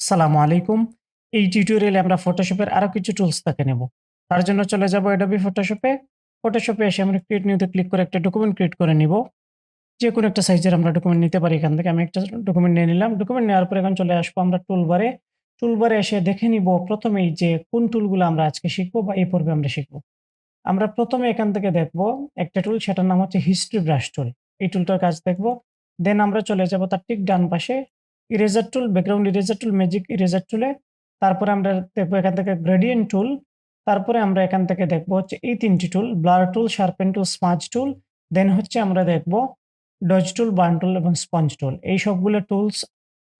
সালামু আলাইকুম। এই টিউটোরিয়ালে আমরা ফটোশপের আরো কিছু টুলস দেখে নেব। তার জন্য চলে যাব Adobe ফটোশপে। ফটোশপে এসে আমরা ক্রিয়েট নিউতে ক্লিক করে একটা ডকুমেন্ট ক্রিয়েট করে নিব। যেকোনো একটা সাইজের আমরা ডকুমেন্ট নিতে পারি এখান থেকে। আমি একটা ডকুমেন্ট নিয়ে নিলাম। ডকুমেন্ট নেওয়ার পর এখন চলে আসবো আমরা টুলবারে। টুলবারে এসে দেখে নিব প্রথমেই যে কোন টুলগুলো আমরা আজকে শিখব বা এই পর্বে আমরা শিখব। আমরা প্রথমে এখান থেকে দেখব একটা টুল, সেটার নাম হচ্ছে হিস্ট্রি ব্রাশ টুল। এই টুলটার কাজ দেখব। দেন আমরা চলে যাব তার ঠিক ডান পাশে eraser tool, background eraser tool, magic eraser টুলে। তারপরে আমরা দেখব এখান থেকে গ্রেডিয়েন্ট টুল। তারপরে আমরা এখান থেকে দেখব হচ্ছে এই ৩ টি টুল, ব্লার টুল, শার্পেন টুল, স্মাজ টুল। দেন হচ্ছে আমরা দেখব ডজ টুল, বার্ন টুল এবং স্পঞ্জ টুল। এই সবগুলো টুলস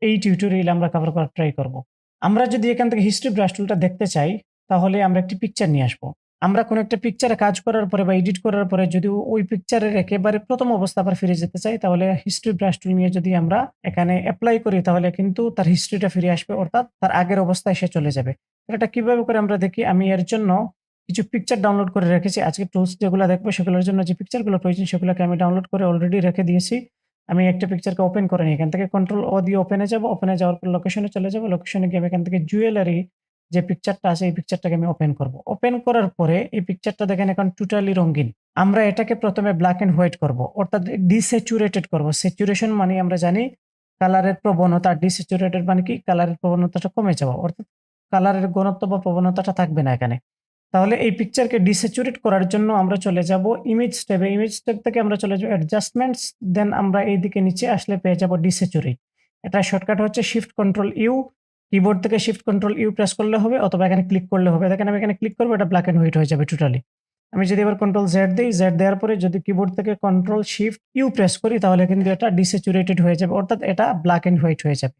এই টিউটোরিয়ালে আমরা কভার করার ট্রাই করব। আমরা যদি এখান থেকে হিস্ট্রি ব্রাশ টুলটা দেখতে চাই, তাহলে আমরা একটি পিকচার নিয়ে আসবো। আমরা কোনো একটা পিকচারে কাজ করার পরে বা এডিট করার পরে যদি ওই পিকচারের একেবারে প্রথম অবস্থা আবার ফিরে যেতে চাই, তাহলে হিস্ট্রি ব্রাশ টুল নিয়ে যদি আমরা এখানে এপ্লাই করি, তাহলে কিন্তু তার হিস্ট্রিটা ফিরে আসবে, অর্থাৎ তার আগের অবস্থায় সে চলে যাবে। এটা কিভাবে করে আমরা দেখি, আমি এর জন্য কিছু পিকচার ডাউনলোড করে রেখেছি। আজকে টুলস যেগুলো দেখবো সেগুলোর জন্য যে পিকচারগুলো প্রয়োজন সেগুলোকে আমি ডাউনলোড করে অলরেডি রেখে দিয়েছি। আমি একটা পিকচারকে ওপেন করে নিই। এখান থেকে কন্ট্রোল ও দিয়ে ওপেনে যাব। ওপেনে যাওয়ার পর লোকেশনে চলে যাব। লোকেশনে গিয়ে আমি এখান থেকে জুয়েলারি যে পিকচারটা আছে এই পিকচারটাকে আমি ওপেন করব। ওপেন করার পরে এই পিকচারটা দেখেন এখন টোটালি রঙিন। আমরা এটাকে প্রথমে ব্ল্যাক এন্ড হোয়াইট করব, অর্থাৎ ডিস্যাচুরেটেড করব। স্যাচুরেশন মানে আমরা জানি কালারের প্রবণতা, ডিস্যাচুরেটেড মানে কি কালারের প্রবণতাটা কমে যাওয়া, অর্থাৎ কালারের ঘনত্ব বা প্রবণতাটা থাকবে না এখানে। তাহলে এই পিকচারকে ডিস্যাচুরেট করার জন্য আমরা চলে যাব ইমেজ ট্যাবে। ইমেজ ট্যাব থেকে আমরা চলে যাব অ্যাডজাস্টমেন্টস। দেন আমরা এইদিকে নিচে আসলে পেয়ে যাব ডিস্যাচুরেট। এটা শর্টকাট হচ্ছে শিফট কন্ট্রোল ইউ। কিবোর্ড থেকে শিফট কন্ট্রোল ইউ প্রেস করলে হবে, অথবা এখানে ক্লিক করলে হবে। দেখেন আমি এখানে ক্লিক করব, এটা ব্ল্যাক এন্ড হোয়াইট হয়ে যাবে টোটালি। আমি যদি এবার কন্ট্রোল জেড দেই, জেড দেওয়ার পরে যদি কিবোর্ড থেকে কন্ট্রোল শিফট ইউ প্রেস করি, তাহলে কিন্তু এটা ডিস্যাচুরেটেড হয়ে যাবে, অর্থাৎ এটা ব্ল্যাক এন্ড হোয়াইট হয়ে যাবে।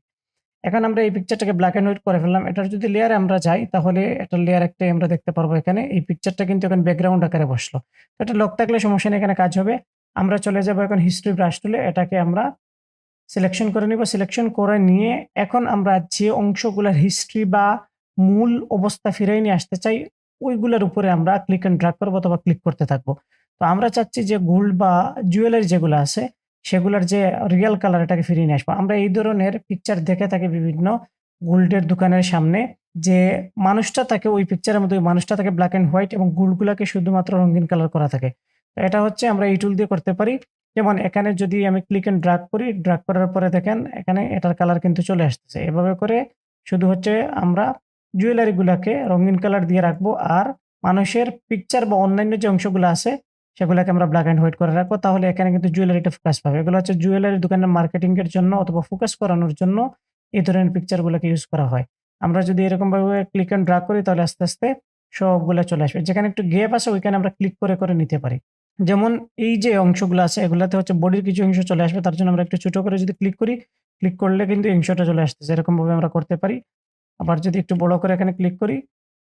এখন আমরা এই পিকচারটাকে ব্ল্যাক এন্ড হোয়াইট করে ফেললাম। এটার যদি লেয়ারে আমরা যাই, তাহলে এটার লেয়ার একটাই আমরা দেখতে পারবো এখানে। এই পিকচারটা কিন্তু এখন ব্যাকগ্রাউন্ড আকারে বসলো। তো এটা লক থাকলে সমস্যা নেই, এখানে কাজ হবে। আমরা চলে যাব এখন হিস্ট্রি ব্রাশ টুলে। এটাকে আমরা সিলেকশন করে নিব। সিলেকশন করে নিয়ে এখন আমরা যে অংশগুলোর হিস্ট্রি বা মূল অবস্থা ফিরিয়ে নিয়ে আসতে চাই, ওইগুলোর উপরে আমরা ক্লিক এন্ড ড্র্যাগ করবো অথবা ক্লিক করতে থাকবো। তো আমরা চাচ্ছি যে গোল্ড বা জুয়েলারি যেগুলো আছে সেগুলোর যে রিয়েল কালার, এটাকে ফিরিয়ে নিয়ে আসবো। আমরা এই ধরনের পিকচার দেখে থাকি বিভিন্ন গোল্ডের দোকানের সামনে, যে মানুষটা থাকে ওই পিকচারের মধ্যে, ওই মানুষটা থাকে ব্ল্যাক এন্ড হোয়াইট এবং গোল্ডগুলাকে শুধুমাত্র রঙিন কালার করা থাকে। তো এটা হচ্ছে আমরা এই টুল দিয়ে করতে পারি। যেমন এখানে যদি আমি ক্লিক এন্ড ড্র্যাগ করি, ড্র্যাগ করার পরে দেখেন এখানে এটার কালার কিন্তু চলে আসতেছে। এভাবে করে শুধু হচ্ছে আমরা জুয়েলারি গুলাকে রঙিন কালার দিয়ে রাখবো, আর মানুষের পিকচার বা অন্যান্য যে অংশগুলো আছে সেগুলাকে আমরা ব্ল্যাক এন্ড হোয়াইট করে রাখবো। তাহলে এখানে কিন্তু জুয়েলারিটা ফোকাস পাবে। এগুলো হচ্ছে জুয়েলারি দোকানের মার্কেটিং এর জন্য অথবা ফোকাস করানোর জন্য এই ধরনের পিকচার গুলোকে ইউজ করা হয়। আমরা যদি এরকম ভাবে ক্লিক এন্ড ড্র্যাগ করি, তাহলে আস্তে আস্তে সবগুলা চলে আসবে। যেখানে একটু গ্যাপ আছে ওইখানে আমরা ক্লিক করে করে নিতে পারি। যেমন এই যে অংশগুলো আছে এগুলাতে হচ্ছে বডির কিছু অংশ চলে আসবে। তার জন্য আমরা একটু ছোট করে যদি ক্লিক করি, ক্লিক করলে কিন্তু এই অংশটা চলে আসতেছে। এরকম ভাবে আমরা করতে পারি। আবার যদি একটু বড় করে এখানে ক্লিক করি,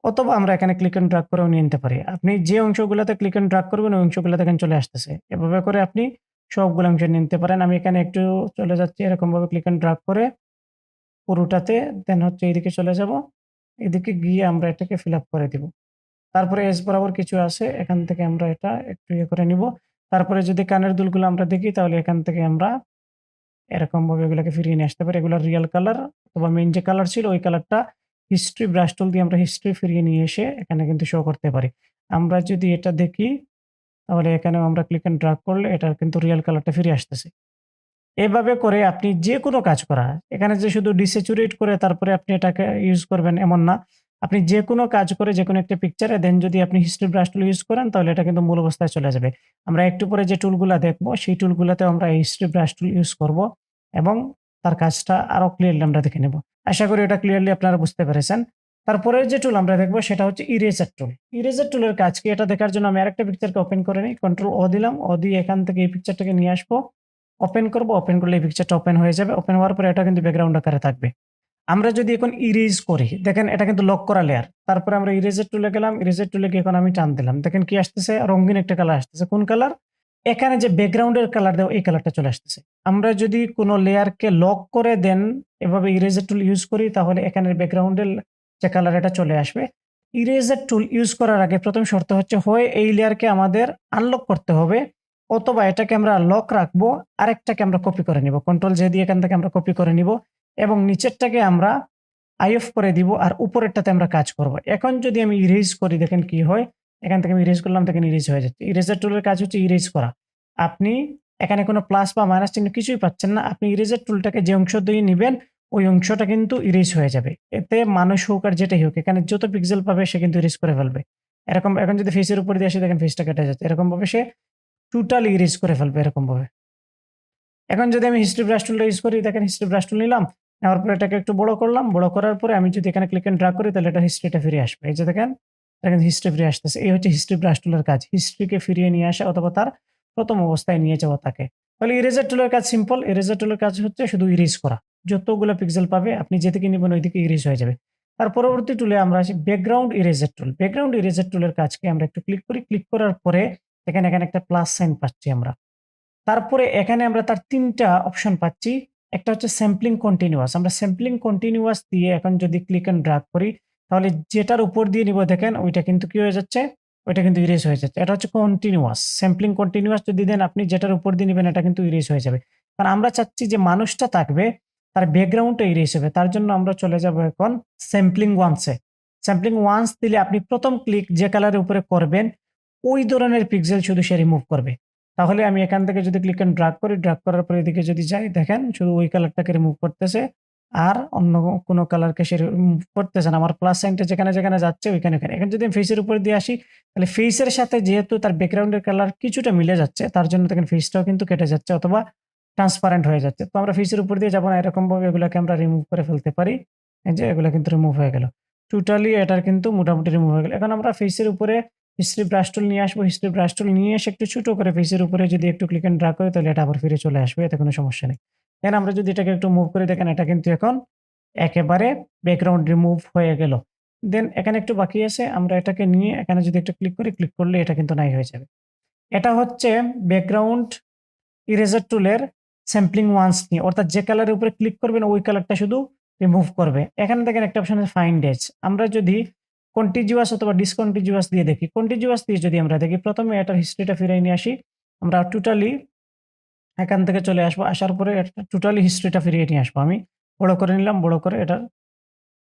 অথবা আমরা এখানে ক্লিক এন্ড ড্র্যাগ করেও নিয়ে নিতে পারি। আপনি যে অংশগুলোতে ক্লিক এন্ড ড্র্যাগ করবেন ওই অংশগুলো দেখেন চলে আসতেছে। এভাবে করে আপনি সবগুলো অংশ নিয়ে নিতে পারেন। আমি এখানে একটু চলে যাচ্ছি, এরকম ভাবে ক্লিক এন্ড ড্র্যাগ করে পুরোটাতে, দেন হচ্ছে এইদিকে চলে যাব। এদিকে গিয়ে আমরা এটাকে ফিল আপ করে দিব। তারপরে এজ বরাবর কিছু আছে, এখান থেকে আমরা এটা একটু ইয়ে করে নিব। তারপরে যদি কানের দুলগুলো আমরা দেখি, তাহলে এখান থেকে আমরা এরকমভাবে এগুলাকে ফিরিয়ে নিয়ে আসতে পারি। এগুলার রিয়াল কালার অথবা মেইন যে কালার ছিল ওই কালারটা হিস্ট্রি ব্রাশ টুল দিয়ে আমরা হিস্ট্রি ফিরিয়ে নিয়ে এসে এখানে কিন্তু শো করতে পারি। আমরা যদি এটা দেখি, তাহলে এখানেও আমরা ক্লিক এন্ড ড্র্যাগ করলে এটার কিন্তু রিয়াল কালারটা ফিরে আসতেছে। এভাবে করে আপনি যেকোনো কাজ করা, এখানে যে শুধু ডিস্যাচুরেট করে তারপরে আপনি এটাকে ইউজ করবেন এমন না। আপনি যেকোনো কাজ করে যেকোনো একটা পিকচারে দেন যদি আপনি হিস্ট্রি ব্রাশ টুল ইউজ করেন, তাহলে এটা কিন্তু মূল অবস্থায় চলে যাবে। আমরা একটু পরে যে টুলগুলা দেখবো সেই টুলগুলাতেও আমরা এই হিস্ট্রি ব্রাশ টুল ইউজ করব এবং তার কাজটা আরো ক্লিয়ারলি আমরা দেখে নেব। আশা করি এটা ক্লিয়ারলি আপনারা বুঝতে পেরেছেন। তারপরের যে টুল আমরা দেখবো সেটা হচ্ছে ইরেজার টুল। ইরেজার টুলের কাজ কি এটা দেখার জন্য আমি আরেকটা পিকচারকে ওপেন করে নিই। কন্ট্রোল ও দিলাম। ও দিয়ে এখান থেকে এই পিকচারটাকে নিয়ে আসবো। ওপেন করব, ওপেন করলে এই পিকচারটা ওপেন হয়ে যাবে। ওপেন হওয়ার পরে এটা কিন্তু ব্যাকগ্রাউন্ড আকারে থাকবে। আমরা যদি এখন ইরেজ করি, দেখেন এটা কিন্তু লক করা লেয়ার। তারপরে আমরা ইরেজের টুলে গেলাম, ইরেজের টুলে গিয়ে এখন আমি টান দিলাম। দেখেন কি আসতেছে? রঙিন একটা কালার আসতেছে। কোন কালার? এখানে যে ব্যাকগ্রাউন্ডের কালার দেওয়া এই কালারটা চলে আসতেছে। আমরা যদি কোনো লেয়ারকে লক করে দেন এভাবে ইরেজের টুল ইউজ করি, তাহলে এখানের ব্যাকগ্রাউন্ডের যে কালার এটা চলে আসবে। ইরেজের টুল ইউজ করার আগে প্রথম শর্ত হচ্ছে হয় এই লেয়ারকে আমাদের আনলক করতে হবে, অথবা এটাকে আমরা লক রাখবো, আরেকটাকে আমরা কপি করে নিব। কন্ট্রোল জে দিয়ে এখান থেকে আমরা কপি করে নিব এবং নিচেরটাকে আমরা আই অফ করে দিব আর উপরেরটাতে আমরা কাজ করব। এখন যদি আমি ইরেজ করি দেখেন কি হয়? এখান থেকে আমি ইরেজ করলাম, দেখেন ইরেজ হয়ে যাচ্ছে। ইরেজার টুলের কাজ হচ্ছে ইরেজ করা। আপনি এখানে কোনো প্লাস বা মাইনাস চিহ্ন কিছুই পাচ্ছেন না। আপনি ইরেজার টুলটাকে যে অংশ দিয়ে নিবেন ওই অংশটা কিন্তু ইরেজ হয়ে যাবে। এতে মানুষ হোক আর যেটাই হোক এখানে যত পিক্সেল পাবে সে কিন্তু ইরেজ করে ফেলবে। এরকম এখন যদি ফেসের উপর দিয়ে আসি দেখেন ফেসটা কেটে যাচ্ছে। এরকমভাবে সে টোটালি ইরেজ করে ফেলবে এরকমভাবে। এখন যদি আমি হিস্ট্রি ব্রাশ টুলটা ইউজ করি, দেখেন হিস্ট্রি ব্রাশ টুল নিলাম, নেওয়ার পরে এটাকে একটু বড় করলাম। বড় করার পরে আমি যদি এখানে ক্লিক এন্ড ড্রাগ করি তাহলে এটা হিস্ট্রিটা ফিরে আসবে। এই যে দেখেন, দেখেন হিস্ট্রি ফিরে আসতেছে। এই হচ্ছে হিস্ট্রি ব্রাশ টুলের কাজ। হিস্ট্রিকে ফিরিয়ে নিয়ে আসা অথবা তার প্রথম অবস্থায় নিয়ে যাওয়া তাকে। তাহলে ইরেজার টুলের কাজ সিম্পল। ইরেজার টুলের কাজ হচ্ছে শুধু ইরেজ করা। যতগুলো পিক্সেল পাবে আপনি যেদিকে নিবেন ওইদিকে ইরেজ হয়ে যাবে। তার পরবর্তী টুলে আমরা আসি background eraser tool. Background eraser টুলের কাজকে আমরা একটু ক্লিক করি। ক্লিক করার পরে দেখেন এখানে একটা প্লাস সাইন পাচ্ছি আমরা। তারপরে এখানে আমরা তার ৩ টা অপশন পাচ্ছি। একটা হচ্ছে স্যাম্পলিং কন্টিনিউয়াস। আমরা স্যাম্পলিং কন্টিনিউয়াস দিয়ে এখন যদি ক্লিক এন্ড ড্রাগ করি তাহলে যেটার উপর দিয়ে নিব দেখেন ওইটা কিন্তু কি হয়ে যাচ্ছে? ওইটা কিন্তু ইরেজ হয়ে যাচ্ছে। এটা হচ্ছে কন্টিনিউয়াস। স্যাম্পলিং কন্টিনিউয়াস যদি দেন আপনি যেটার উপর দিয়ে নিবেন এটা কিন্তু ইরেজ হয়ে যাবে। কারণ আমরা চাচ্ছি যে মানুষটা থাকবে, তার ব্যাকগ্রাউন্ডটা ইরেজ হবে। তার জন্য আমরা চলে যাব এখন স্যাম্পলিং ওয়ান্স এ। স্যাম্পলিং ওয়ান্স দিলে আপনি ১ম ক্লিক যে কালারের উপরে করবেন ওই ধরনের পিক্সেল শুধু সে রিমুভ করবে। তাহলে আমি এখান থেকে যদি ক্লিক এন্ড ড্রাগ করি, ড্রাগ করার পরে এদিকে যদি যাই দেখেন শুধু ওই কালারটাকে রিমুভ করতেছে। আর অন্য কোনো কালারকে সে রিমুভ করতেছে না। আমার প্লাস সাইনটা যেখানে, যেখানে যাচ্ছে ওইখানে, ওইখানে। এখন যদি আমি ফেসের উপর দিয়ে আসি তাহলে ফেসের সাথে যেহেতু তার ব্যাকগ্রাউন্ডের কালার কিছুটা মিলে যাচ্ছে তার জন্য দেখেন ফেসটাও কিন্তু কেটে যাচ্ছে অথবা ট্রান্সপারেন্ট হয়ে যাচ্ছে। তো আমরা ফেসের উপর দিয়ে যাব না, এরকমভাবে এগুলাকে আমরা রিমুভ করে ফেলতে পারি। এই যে এগুলা কিন্তু রিমুভ হয়ে গেল। টোটালি এটার কিন্তু মোটামুটি রিমুভ হয়ে গেল। এখন আমরা ফেসের উপরে হিস্ট্রি ব্রাশ টুল নিয়ে আসবো। হিস্ট্রি ব্রাশ টুল নিয়ে এসে একটু ছোট করে ফেসের উপরে যদি একটু ক্লিক এন্ড ড্রাগ করি তাহলে এটা আবার ফিরে চলে আসবে। এতে কোনো সমস্যা নেই। দেন আমরা যদি এটাকে একটু মুভ করে দেখেন এটা কিন্তু এখন একেবারে ব্যাকগ্রাউন্ড রিমুভ হয়ে গেল। দেন এখানে একটু বাকি আছে। আমরা এটাকে নিয়ে এখানে যদি একটু ক্লিক করি, ক্লিক করলে এটা কিন্তু নাই হয়ে যাবে। এটা হচ্ছে ব্যাকগ্রাউন্ড ইরেজার টুলের স্যাম্পলিং ওয়ান্স নিয়ে, অর্থাৎ যে কালারের উপরে ক্লিক করবেন ওই কালারটা শুধু রিমুভ করবে। এখানে দেখেন একটা অপশন আছে ফাইন্ড এজ। আমরা যদি কন্টিজিউয়াস অথবা ডিসকন্টিজিউয়াস দিয়ে দেখি, কন্টিজিউয়াস দিয়ে যদি আমরা দেখি প্রথমে এটার হিস্ট্রিটা ফিরিয়ে নিয়ে আসি। আমরা টোটালি এখান থেকে চলে আসবো। আসার পরে এটা টোটালি হিস্ট্রিটা ফিরিয়ে নিয়ে আসবো। আমি বড় করে নিলাম, বড় করে এটার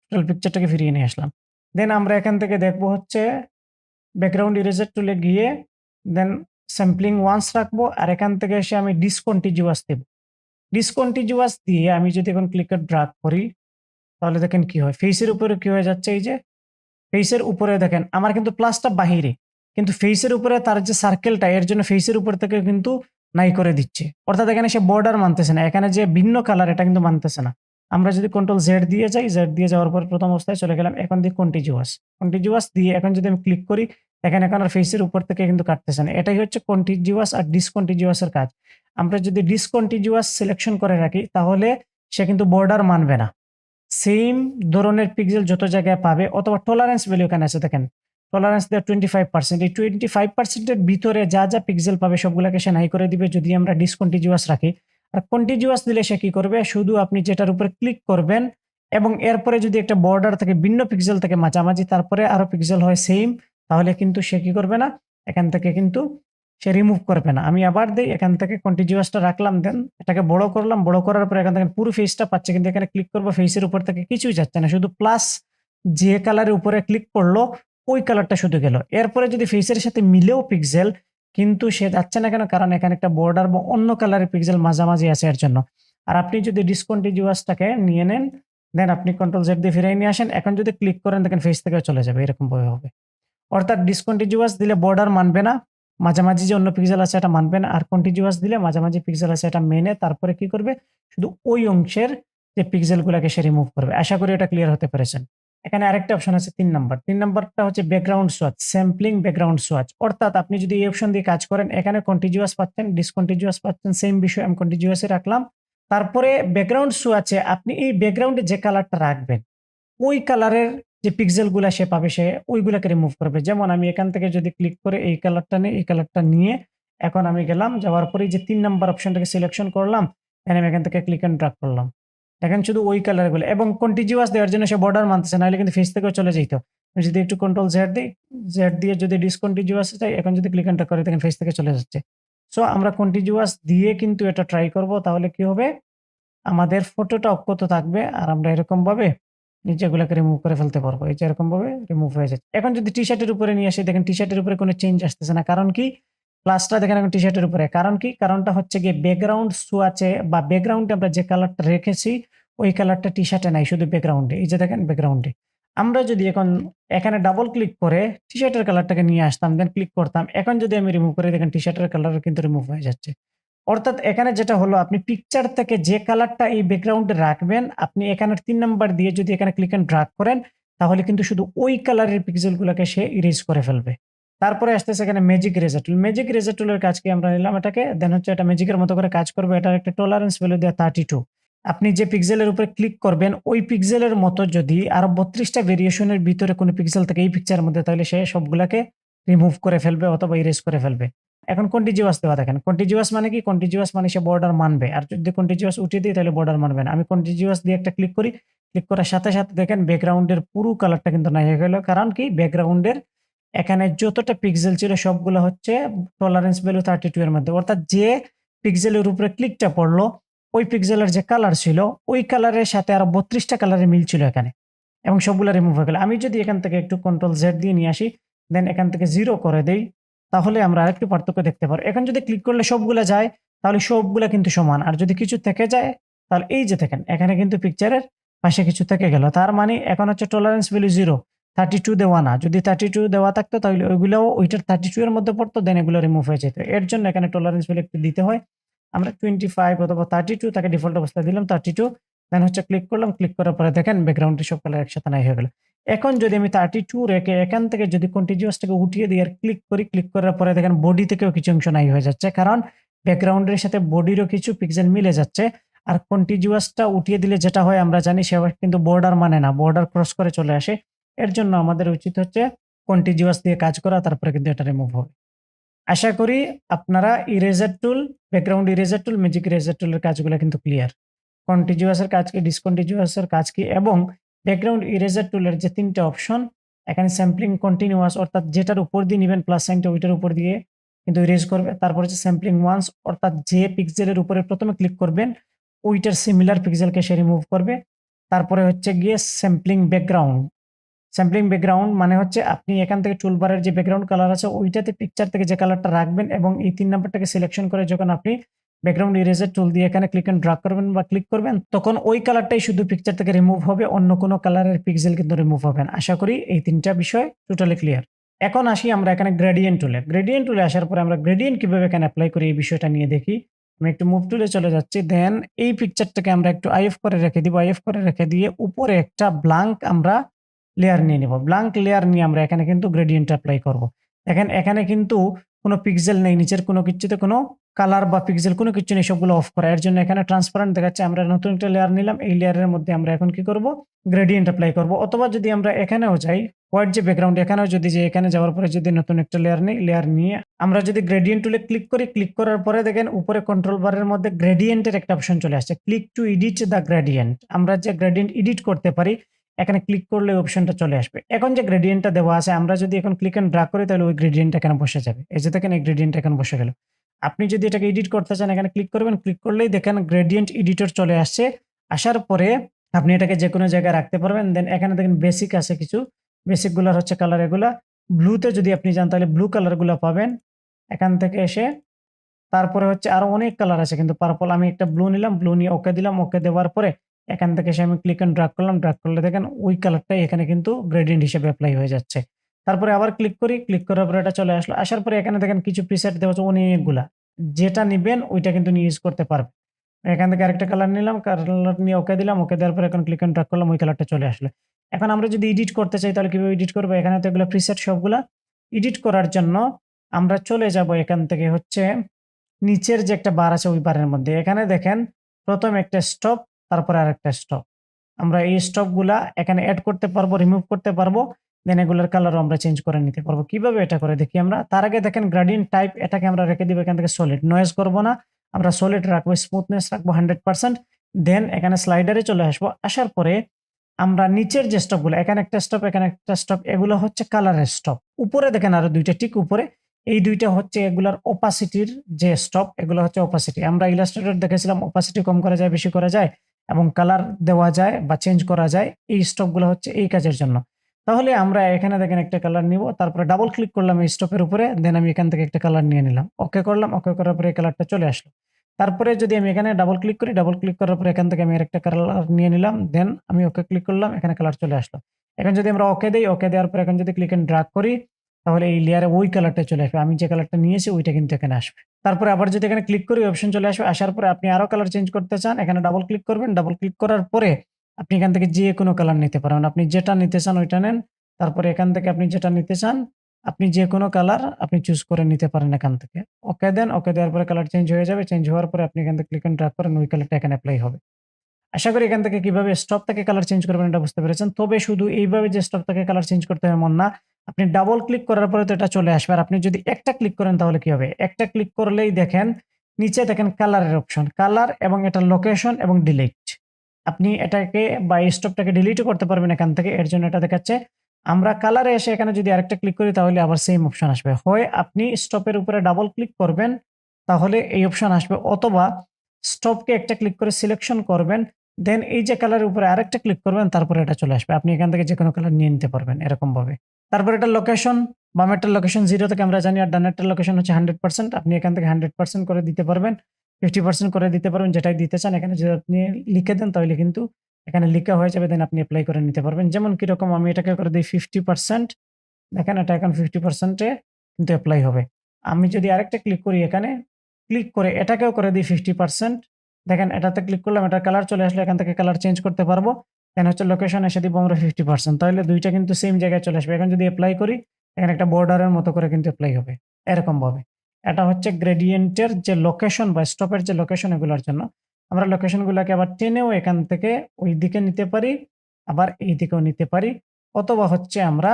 টোটাল পিকচারটাকে ফিরিয়ে নিয়ে আসলাম। দেন আমরা এখান থেকে দেখবো হচ্ছে ব্যাকগ্রাউন্ড ইরেজার টুলে গিয়ে দেন স্যাম্পলিং ওয়ান্স রাখবো আর এখান থেকে এসে আমি ডিসকন্টিজিউয়াস দেব। ডিসকন্টিনিউয়াস দিয়ে আমি যদি এখন ক্লিক এন্ড ড্রাগ করি তাহলে দেখেন কি হয়? ফেসের উপরে কি হয়ে যাচ্ছে? এই যে ফেসের উপরে দেখেন আমার কিন্তু প্লাসটা বাহিরে। কিন্তু ফেসের উপরে তার যে সার্কেলটা এর জন্য ফেসের উপর থেকে কিন্তু নাই করে দিচ্ছে। অর্থাৎ এখানে সে বর্ডার মানতেছে না। এখানে যে ভিন্ন কালার এটা কিন্তু মানতেছে না। আমরা যদি কন্ট্রোল জেড দিয়ে যাই, জেড দিয়ে যাওয়ার পর প্রথম অবস্থায় চলে গেলাম। এখন দিই কন্টিনিউয়াস। কন্টিনিউয়াস দিয়ে এখন যদি আমি ক্লিক করি দেখেন এখন আর ফেসের উপর থেকে কিন্তু কাটতেছে না। এটাই হচ্ছে কন্টিনিউয়াস আর ডিসকন্টিনিউয়াস এর কাজ। আমরা যদি ডিসকন্টিনিউয়াস সিলেকশন করে রাখি তাহলে সে কিন্তু বর্ডার মানবে না। সেইম ধরনের পিক্সেল যত জায়গায় পাবে অথবা টলারেন্স ভ্যালু এখানে আছে দেখেন। টলারেন্স দেওয়া 25%। এই 25% এর ভিতরে যা, যা পিক্সেল পাবে সবগুলাকে সে নাই করে দিবে যদি আমরা ডিসকন্টিনিউয়াস রাখি। আর কন্টিনিউয়াস দিলে সে কি করবে? শুধু আপনি যেটার উপরে ক্লিক করবেন এবং এরপরে যদি একটা বর্ডার থাকে ভিন্ন পিক্সেল থেকে মাঝামাঝি তারপরে আরো পিক্সেল হয় সেইম, তাহলে কিন্তু সে কি করবে না? এখান থেকে কিন্তু সে রিমুভ করবে না। আমি আবার দেই এখান থেকে কন্টিনিউয়াসটা রাখলাম দেন এটাকে বড় করলাম। বড় করার পরে এখান থেকে পুরো ফেসটা পাচ্ছে কিন্তু এখানে ক্লিক করব ফেসের উপর থেকে কিছুই যাচ্ছে না। শুধু প্লাস যে কালারের উপরে ক্লিক করলো ওই কালারটা শুধু গেল। এরপরে যদি ফেসের সাথে মিলেও পিক্সেল কিন্তু সে যাচ্ছে না কেন? কারণ এখানে একটা বর্ডার বা অন্য কালারের পিক্সেল মাঝামাঝি আছে এর জন্য। আর আপনি যদি ডিসকন্টিনিউয়াসটাকে নিয়ে নেন দেন আপনি কন্ট্রোল জেড দিয়ে ফিরিয়ে নিয়ে আসেন। এখন যদি ক্লিক করেন দেখেন ফেস থেকে চলে যাবে এরকম ভাবে হবে। অর্থাৎ ডিসকন্টিনিউয়াস দিলে বর্ডার মানবে না। মাঝামাঝি যে অন্য পিক্সেল আছে এটা মানবে না। আর কন্টিনিউয়াস দিলে মাঝামাঝি পিক্সেল আছে এটা মেনে তারপরে কি করবে? শুধু ওই অংশের যে পিক্সেল গুলাকে সে রিমুভ করবে। আশা করি এটা ক্লিয়ার হতে পেরেছেন। এখানে আরেকটা অপশন আছে ৩ নাম্বার। ৩ নাম্বারটা হচ্ছে background swatch, sampling background swatch. অর্থাৎ আপনি যদি এই অপশন দিয়ে কাজ করেন এখানে কন্টিনিউয়াস পাচ্ছেন, ডিসকন্টিনিউয়াস পাচ্ছেন, সেম বিষয় আমি কন্টিনিউয়াসই রাখলাম। তারপরে ব্যাকগ্রাউন্ড সোয়াচে আপনি এই ব্যাকগ্রাউন্ডে যে কালারটা রাখবেন ওই কালারের যে পিক্সেল গুলা সে পাবে সে ওইগুলাকে রিমুভ করবে। যেমন আমি এখান থেকে যদি ক্লিক করে এই কালারটা নিই, এই কালারটা নিয়ে এখন আমি গেলাম, যাওয়ার পরে যে ৩ নাম্বার অপশনটাকে সিলেকশন করলাম, দেন আমি এখান থেকে ক্লিক এন্ড ড্রাগ করলাম। দেখেন শুধু ওই কালার গুলো এবং কন্টিনিউয়াস দেওয়ার জন্য সে বর্ডার মানতেছে নাহলে কিন্তু ফেস থেকেও চলে যেত। আমি যদি একটু কন্ট্রোল জেড দিই, জেড দিয়ে যদি ডিসকন্টিনিউয়াস চাই এখন যদি ক্লিক এন্ড ড্রাগ করি দেখেন ফেস থেকে চলে যাচ্ছে। সো আমরা কন্টিনিউয়াস দিয়ে কিন্তু এটা ট্রাই করব, তাহলে কি হবে? আমাদের ফটোটা অক্ষত থাকবে আর আমরা এরকম ভাবে নিচেগুলাকে রিমুভ করে ফেলতে পারবো। এই যে এরকমভাবে রিমুভ হয়ে যাচ্ছে। এখন যদি টি-শার্টের উপরে নিয়ে আসি, দেখেন টি-শার্টের উপরে কোনো চেঞ্জ আসতেছে না। কারণ কি? প্লাসটা দেখেন এখন টি-শার্টের উপরে। কারণ কি? কারণটা হচ্ছে গিয়ে ব্যাকগ্রাউন্ড সোয়াচে বা ব্যাকগ্রাউন্ডে আমরা যে কালারটা রেখেছি, ওই কালারটা টি-শার্টে নাই, শুধু ব্যাকগ্রাউন্ডে। এই যে দেখেন ব্যাকগ্রাউন্ডে। আমরা যদি এখন এখানে ডাবল ক্লিক করে টি-শার্টের কালারটাকে নিয়ে আসতাম, দেন ক্লিক করতাম। এখন যদি আমি রিমুভ করি, দেখেন টি-শার্টের কালারও কিন্তু রিমুভ হয়ে যাচ্ছে। অর্থাৎ এখানে যেটা হলো, আপনি পিকচার থেকে যে কালারটা এই ব্যাকগ্রাউন্ডে রাখবেন, আপনি এখানের ৩ নাম্বার দিয়ে যদি এখানে ক্লিক অ্যান্ড ড্রাগ করেন, তাহলে কিন্তু শুধু ওই কালারের পিক্সেল গুলাকে সে ইরেজ করে ফেলবে। তারপরে আসতেছে এখানে magic eraser tool. Magic eraser টুলের কাজ কি? আমরা নিলাম এটাকে, দেন হচ্ছে এটা ম্যাজিকের মতো করে কাজ করবে। এটার একটা টলারেন্স ভ্যালু দেয়া 32। আপনি যে পিক্সেলের উপরে ক্লিক করবেন, ওই পিক্সেলের মতো যদি আরো ৩২ টা ভেরিয়েশনের ভিতরে কোনো পিক্সেল থাকে এই পিকচারের মধ্যে, তাহলে সে সবগুলাকে রিমুভ করে ফেলবে অথবা ইরেজ করে ফেলবে। এখন কন্টিজিউয়াস দেওয়া দেখেন। কন্টিজিউয়াস মানে কি? কন্টিজিউয়াস মানে সে বর্ডার মানবে। আর যদি কন্টিজিউয়াস উঠিয়ে দিই, তাহলে বর্ডার মানবে না। আমি কন্টিজিউয়াস দিয়ে একটা ক্লিক করি। ক্লিক করার সাথে, সাথে দেখেন ব্যাকগ্রাউন্ডের পুরো কালারটা কিন্তু নাই হয়ে গেল। কারণ কি? ব্যাকগ্রাউন্ডের এখানে যতটা পিক্সেল ছিল সবগুলো হচ্ছে টলারেন্স ভ্যালু 32 এর মধ্যে। অর্থাৎ যে পিক্সেলের উপরে ক্লিকটা পড়লো, ওই পিক্সেলের যে কালার ছিল, ওই কালারের সাথে আরো 32 টা কালারের মিল ছিল এখানে। এবং সবগুলা রিমুভ হয়ে গেল। আমি যদি এখান থেকে একটু কন্ট্রোল জেড দিয়ে নিয়ে আসি, দেন এখান থেকে 0 করে দেই, তাহলে আমরা আরেকটু পার্থক্য দেখতে পারবো। এখন যদি ক্লিক করলে সবগুলা যায়, তাহলে সবগুলা কিন্তু সমান। আর যদি কিছু থেকে যায়, তাহলে এই যে দেখেন এখানে কিন্তু পিকচারের পাশে কিছু থেকে গেল। তার মানে এখন হচ্ছে টলারেন্স ভ্যালু 0, 32 দেওয়া না। যদি 32 দেওয়া থাকতো, তাহলে ওইগুলাও ওইটার 32 এর মধ্যে পড়তো, দেন এগুলো রিমুভ হয়ে যেত। এর জন্য এখানে টলারেন্স ভ্যালু একটু দিতে হয়। আমরা 25 অথবা 32 তাকে ডিফল্ট অবস্থায় দিলাম 32, দেন হচ্ছে ক্লিক করলাম। ক্লিক করার পরে দেখেন ব্যাকগ্রাউন্ডে সব কালার একসাথে নাই হয়ে গেল। এখন যদি আমি 32 রেখে এখান থেকে যদি কন্টিনিউয়াস টাকে উঠিয়ে দিই আর ক্লিক করি, ক্লিক করার পরে দেখেন বডি থেকেও কিছু অংশ নাই হয়ে যাচ্ছে। কারণ ব্যাকগ্রাউন্ডের সাথে বডিরও কিছু পিক্সেল মিলে যাচ্ছে। আর কন্টিনিউয়াসটা উঠিয়ে দিলে যেটা হয় আমরা জানি, সে কিন্তু বর্ডার মানে না, বর্ডার ক্রস করে চলে আসে। এর জন্য আমাদের উচিত হচ্ছে কন্টিনিউয়াস দিয়ে কাজ করা, তারপরে কিন্তু এটা রিমুভ হবে। আশা করি আপনারা eraser tool, background eraser tool, magic eraser টুলের কাজগুলো কিন্তু ক্লিয়ার। কন্টিনিউয়াস এর কাজ কি, ডিসকন্টিনিউয়াস এর কাজ কি, এবং ব্যাকগ্রাউন্ড ইরেজার টুলের যে ৩ টা অপশন, এখানে স্যাম্পলিং কন্টিনিউয়াস অর্থাৎ যেটার উপর দিয়ে নিবেন প্লাস সাইনটা ওইটার উপর দিয়ে কিন্তু ইরেজ করবে। তারপর হচ্ছে স্যাম্পলিং ওয়ান্স অর্থাৎ যে পিক্সেলের উপরে প্রথমে ক্লিক করবেন, ওইটার সিমিলার পিক্সেলকে সে রিমুভ করবে। তারপরে হচ্ছে গিয়ে স্যাম্পলিং ব্যাকগ্রাউন্ড। স্যাম্পলিং ব্যাকগ্রাউন্ড মানে হচ্ছে আপনি এখান থেকে টুলবারের যে ব্যাকগ্রাউন্ড কালার আছে, ওইটাতে পিকচার থেকে যে কালারটা রাখবেন এবং এই ৩ নাম্বারটাকে সিলেকশন করে যখন আপনি ব্যাকগ্রাউন্ড ইরেজার টুল দিয়ে এখানে ক্লিক এন্ড ড্রাগ করবেন বা ক্লিক করবেন, তখন ওই কালারটাই শুধু পিকচার থেকে রিমুভ হবে, অন্য কোনো কালারের পিক্সেল কিন্তু রিমুভ হবে না। আশা করি এই ৩টা বিষয় টোটালি ক্লিয়ার। এখন আসি আমরা এখানে গ্রেডিয়েন্ট টুলে। গ্রেডিয়েন্ট টুলে আসার পরে আমরা গ্রেডিয়েন্ট কিভাবে এখানে এপ্লাই করি এই বিষয়টা নিয়ে দেখি। আমি একটু মুভ টুলে চলে যাচ্ছি। দেন এই পিকচারটাকে আমরা একটু আইএফ করে রেখে দিব। আইএফ করে রেখে দিয়ে উপরে একটা ব্লাঙ্ক আমরা লেয়ার নিয়ে নিব। ব্লাঙ্ক লেয়ার নিয়ে আমরা এখানে কিন্তু গ্রেডিয়েন্ট এপ্লাই করব। দেখেন এখানে কিন্তু কোনো পিক্সেল নেই, নিচের কোনো কিছুতে কোনো কালার বা পিক্সেল কোনো কিছু নেই, সবগুলো অফ করা। এর জন্য এখানে ট্রান্সপারেন্ট দেখাচ্ছে। আমরা নতুন একটা লেয়ার নিলাম। এই লেয়ারের মধ্যে আমরা এখন কি করব? গ্রেডিয়েন্ট এপ্লাই করব। অথবা যদি আমরা এখানেও যাই, হোয়াইট যে ব্যাকগ্রাউন্ড, এখানেও যদি যে এখানে যাওয়ার পরে যদি নতুন একটা লেয়ার নেই, লেয়ার নিয়ে আমরা যদি গ্রেডিয়েন্ট টুলে ক্লিক করি, ক্লিক করার পরে দেখেন উপরে কন্ট্রোল বারের মধ্যে গ্রেডিয়েন্টের একটা অপশন চলে আসছে, click to edit the gradient. আমরা যে গ্রেডিয়েন্ট এডিট করতে পারি, এখানে ক্লিক করলে অপশনটা চলে আসবে। এখন যে গ্রেডিয়েন্টটা দেওয়া আছে, আমরা যদি এখন ক্লিক এন্ড ড্রাগ করি, তাহলে ওই গ্রেডিয়েন্টটা এখানে বসে যাবে। এই যে দেখেন এই গ্রেডিয়েন্টটা এখানে বসে গেল। আপনি যদি এটাকে এডিট করতে চান, এখানে ক্লিক করবেন। ক্লিক করলেই দেখেন গ্রেডিয়েন্ট এডিটর চলে আসছে। আসার পরে আপনি এটাকে যেকোনো জায়গায় রাখতে পারবেন। দেন এখানে দেখেন বেসিক আছে কিছু। বেসিক গুলার হচ্ছে কালার এগুলা। ব্লুতে যদি আপনি যান, তাহলে ব্লু কালার গুলা পাবেন এখান থেকে এসে। তারপরে হচ্ছে আরো অনেক কালার আছে কিন্তু পার্পল। আমি একটা ব্লু নিলাম, ব্লু নিয়ে ওকে দিলাম। ওকে দেওয়ার পরে এখান থেকে এসে আমি ক্লিক এন্ড ড্রাগ করলাম। ড্রাগ করলে দেখেন ওই কালারটাই এখানে কিন্তু গ্রেডিয়েন্ট হিসেবে এপ্লাই হয়ে যাচ্ছে। তারপরে আবার ক্লিক করি। ক্লিক করার পরে এটা চলে আসলো। আসার পরে এখানে দেখেন কিছু প্রিসেট দেওয়া আছে অনেকগুলা। যেটা নিবেন ওইটা কিন্তু নিয়ে ইউজ করতে পারবেন। এখান থেকে আরেকটা কালার নিলাম। কালার নিয়ে ওকে দিলাম। ওকে দেওয়ার পরে এখন ক্লিক এন্ড ড্রাগ করলাম, ওই কালারটা চলে আসলো। এখন আমরা যদি এডিট করতে চাই, তাহলে কিভাবে এডিট করব? এখানে তো এগুলো প্রিসেট সবগুলা। এডিট করার জন্য আমরা চলে যাব এখান থেকে হচ্ছে নিচের যে একটা বার আছে, ওই বারের মধ্যে এখানে দেখেন প্রথম একটা স্টপ, তারপরে আরেকটা স্টপ। আমরা এই স্টপ গুলা এখানে এড করতে পারবো, রিমুভ করতে পারবো। দেন এগুলোর কালারও আমরা চেঞ্জ করে নিতে পারবো। কিভাবে এটা করে দেখি আমরা। তার আগে দেখেন গ্রেডিয়েন্ট টাইপ, এটাকে আমরা রেখে দিব এখান থেকে সলিড। নয়েজ করব না, আমরা সলিড রাখবো। স্মুথনেস রাখবো 100%। দেন এখানে স্লাইডারে চলে আসবো। আসার পরে আমরা নিচের যে স্টপ গুলো, এখানে একটা স্টপ, এখানে একটা স্টপ, এগুলো হচ্ছে কালারের স্টপ। উপরে দেখেন আরো দুইটা টিক উপরে, এই দুইটা হচ্ছে এগুলার ওপাসিটির যে স্টপ, এগুলো হচ্ছে ওপাসিটি। আমরা ইলাস্ট্রেটর দেখেছিলাম ওপাসিটি কম করা যায়, বেশি করা যায়। এবং কালার দেওয়া যায় বা চেঞ্জ করা যায়। এই স্টপগুলো হচ্ছে এই কাজের জন্য। তাহলে আমরা এখানে দেখেন একটা কালার নিব, তারপরে ডাবল ক্লিক করলাম এই স্টপের উপরে, দেন আমি এখান থেকে একটা কালার নিয়ে নিলাম। ওকে করলাম, ওকে করার পরে এই কালারটা চলে আসলো। তারপরে যদি আমি এখানে ডাবল ক্লিক করি, ডাবল ক্লিক করার পরে এখান থেকে আমি আরেকটা কালার নিয়ে নিলাম, দেন আমি ওকে ক্লিক করলাম, এখানে কালার চলে আসলো। এখন যদি আমরা ওকে দেই, ওকে দেওয়ার পরে এখন যদি ক্লিক এন্ড ড্রাগ করি, তাহলে এই লেয়ারে ওই কালারটা চলে আসবে। আমি যে কালারটা নিয়েছি ওইটা কিন্তু এখানে আসবে। তারপরে আবার যদি এখানে ক্লিক করি অপশন চলে আসবে। আসার পরে আপনি আরো কালার চেঞ্জ করতে চান, এখানে ডাবল ক্লিক করবেন। ডাবল ক্লিক করার পরে আপনি এখান থেকে যে কোনো কালার নিতে পারেন। আপনি যেটা নিতে চান ওইটা নেন। তারপরে এখান থেকে আপনি যেটা নিতে চান, আপনি যে কোনো কালার আপনি চুজ করে নিতে পারেন এখান থেকে। ওকে দেন, ওকে দেওয়ার পরে কালার চেঞ্জ হয়ে যাবে। চেঞ্জ হওয়ার পরে আপনি এখান থেকে ক্লিক এন্ড ড্রাগ করেন, ওই কালারটা এখানে এপ্লাই হবে। আশা করি এখান থেকে কিভাবে স্টপ থেকে কালার চেঞ্জ করবেন এটা বুঝতে পেরেছেন। তবে শুধু এইভাবে যে স্টপ থেকে কালার চেঞ্জ করতে হবে এমন না। আপনি ডাবল ক্লিক করার পরে তো এটা চলে আসবে। আর আপনি যদি একটা ক্লিক করেন তাহলে কি হবে? একটা ক্লিক করলেই দেখেন নিচে দেখেন কালারের অপশন। কালার এবং এটার লোকেশন এবং ডিলিট। আপনি এটাকে বা এই স্টপটাকে ডিলিটও করতে পারবেন এখান থেকে। এর জন্য এটা দেখাচ্ছে। আমরা কালারে এসে এখানে যদি আরেকটা ক্লিক করি তাহলে আবার সেম অপশন আসবে। হয় আপনি স্টপের উপরে ডাবল ক্লিক করবেন, তাহলে এই অপশন আসবে, অথবা স্টপকে একটা ক্লিক করে সিলেকশন করবেন। দেন এই যে কালারের উপরে আরেকটা ক্লিক করবেন, তারপরে এটা চলে আসবে। আপনি এখান থেকে যেকোনো কালার নিয়ে নিতে পারবেন এরকমভাবে। তারপরে এটার লোকেশন, বামেরটার লোকেশন 0 থেকে আমরা জানি, আর ডানেরটার লোকেশন হচ্ছে 100%। আপনি এখান থেকে 100% করে দিতে পারবেন, 50% করে দিতে পারবেন, যেটাই দিতে চান। এখানে যদি আপনি লিখে দেন তাহলে কিন্তু এখানে লিখা হয়ে যাবে, দেন আপনি এপ্লাই করে নিতে পারবেন। যেমন কিরকম আমি এটাকে করে দিই 50%, দেখেন এটা এখন 50% এ কিন্তু এপ্লাই হবে। আমি যদি আরেকটা ক্লিক করি এখানে, ক্লিক করে এটাকেও করে দিই 50%, দেখেন এটাতে ক্লিক করলাম, এটার কালার চলে আসলে এখান থেকে কালার চেঞ্জ করতে পারবো। দেন হচ্ছে লোকেশন এসে দিব আমরা 50%, তাহলে ২ টা কিন্তু সেম জায়গায় চলে আসবে। এখন যদি এপ্লাই করি, এখানে একটা বর্ডারের মতো করে কিন্তু এপ্লাই হবে এরকমভাবে। এটা হচ্ছে গ্রেডিয়েন্টের যে লোকেশন বা স্টপের যে লোকেশন এগুলোর জন্য। আমরা লোকেশনগুলোকে আবার টেনেও এখান থেকে ওই দিকে নিতে পারি, আবার এই দিকেও নিতে পারি, অথবা হচ্ছে আমরা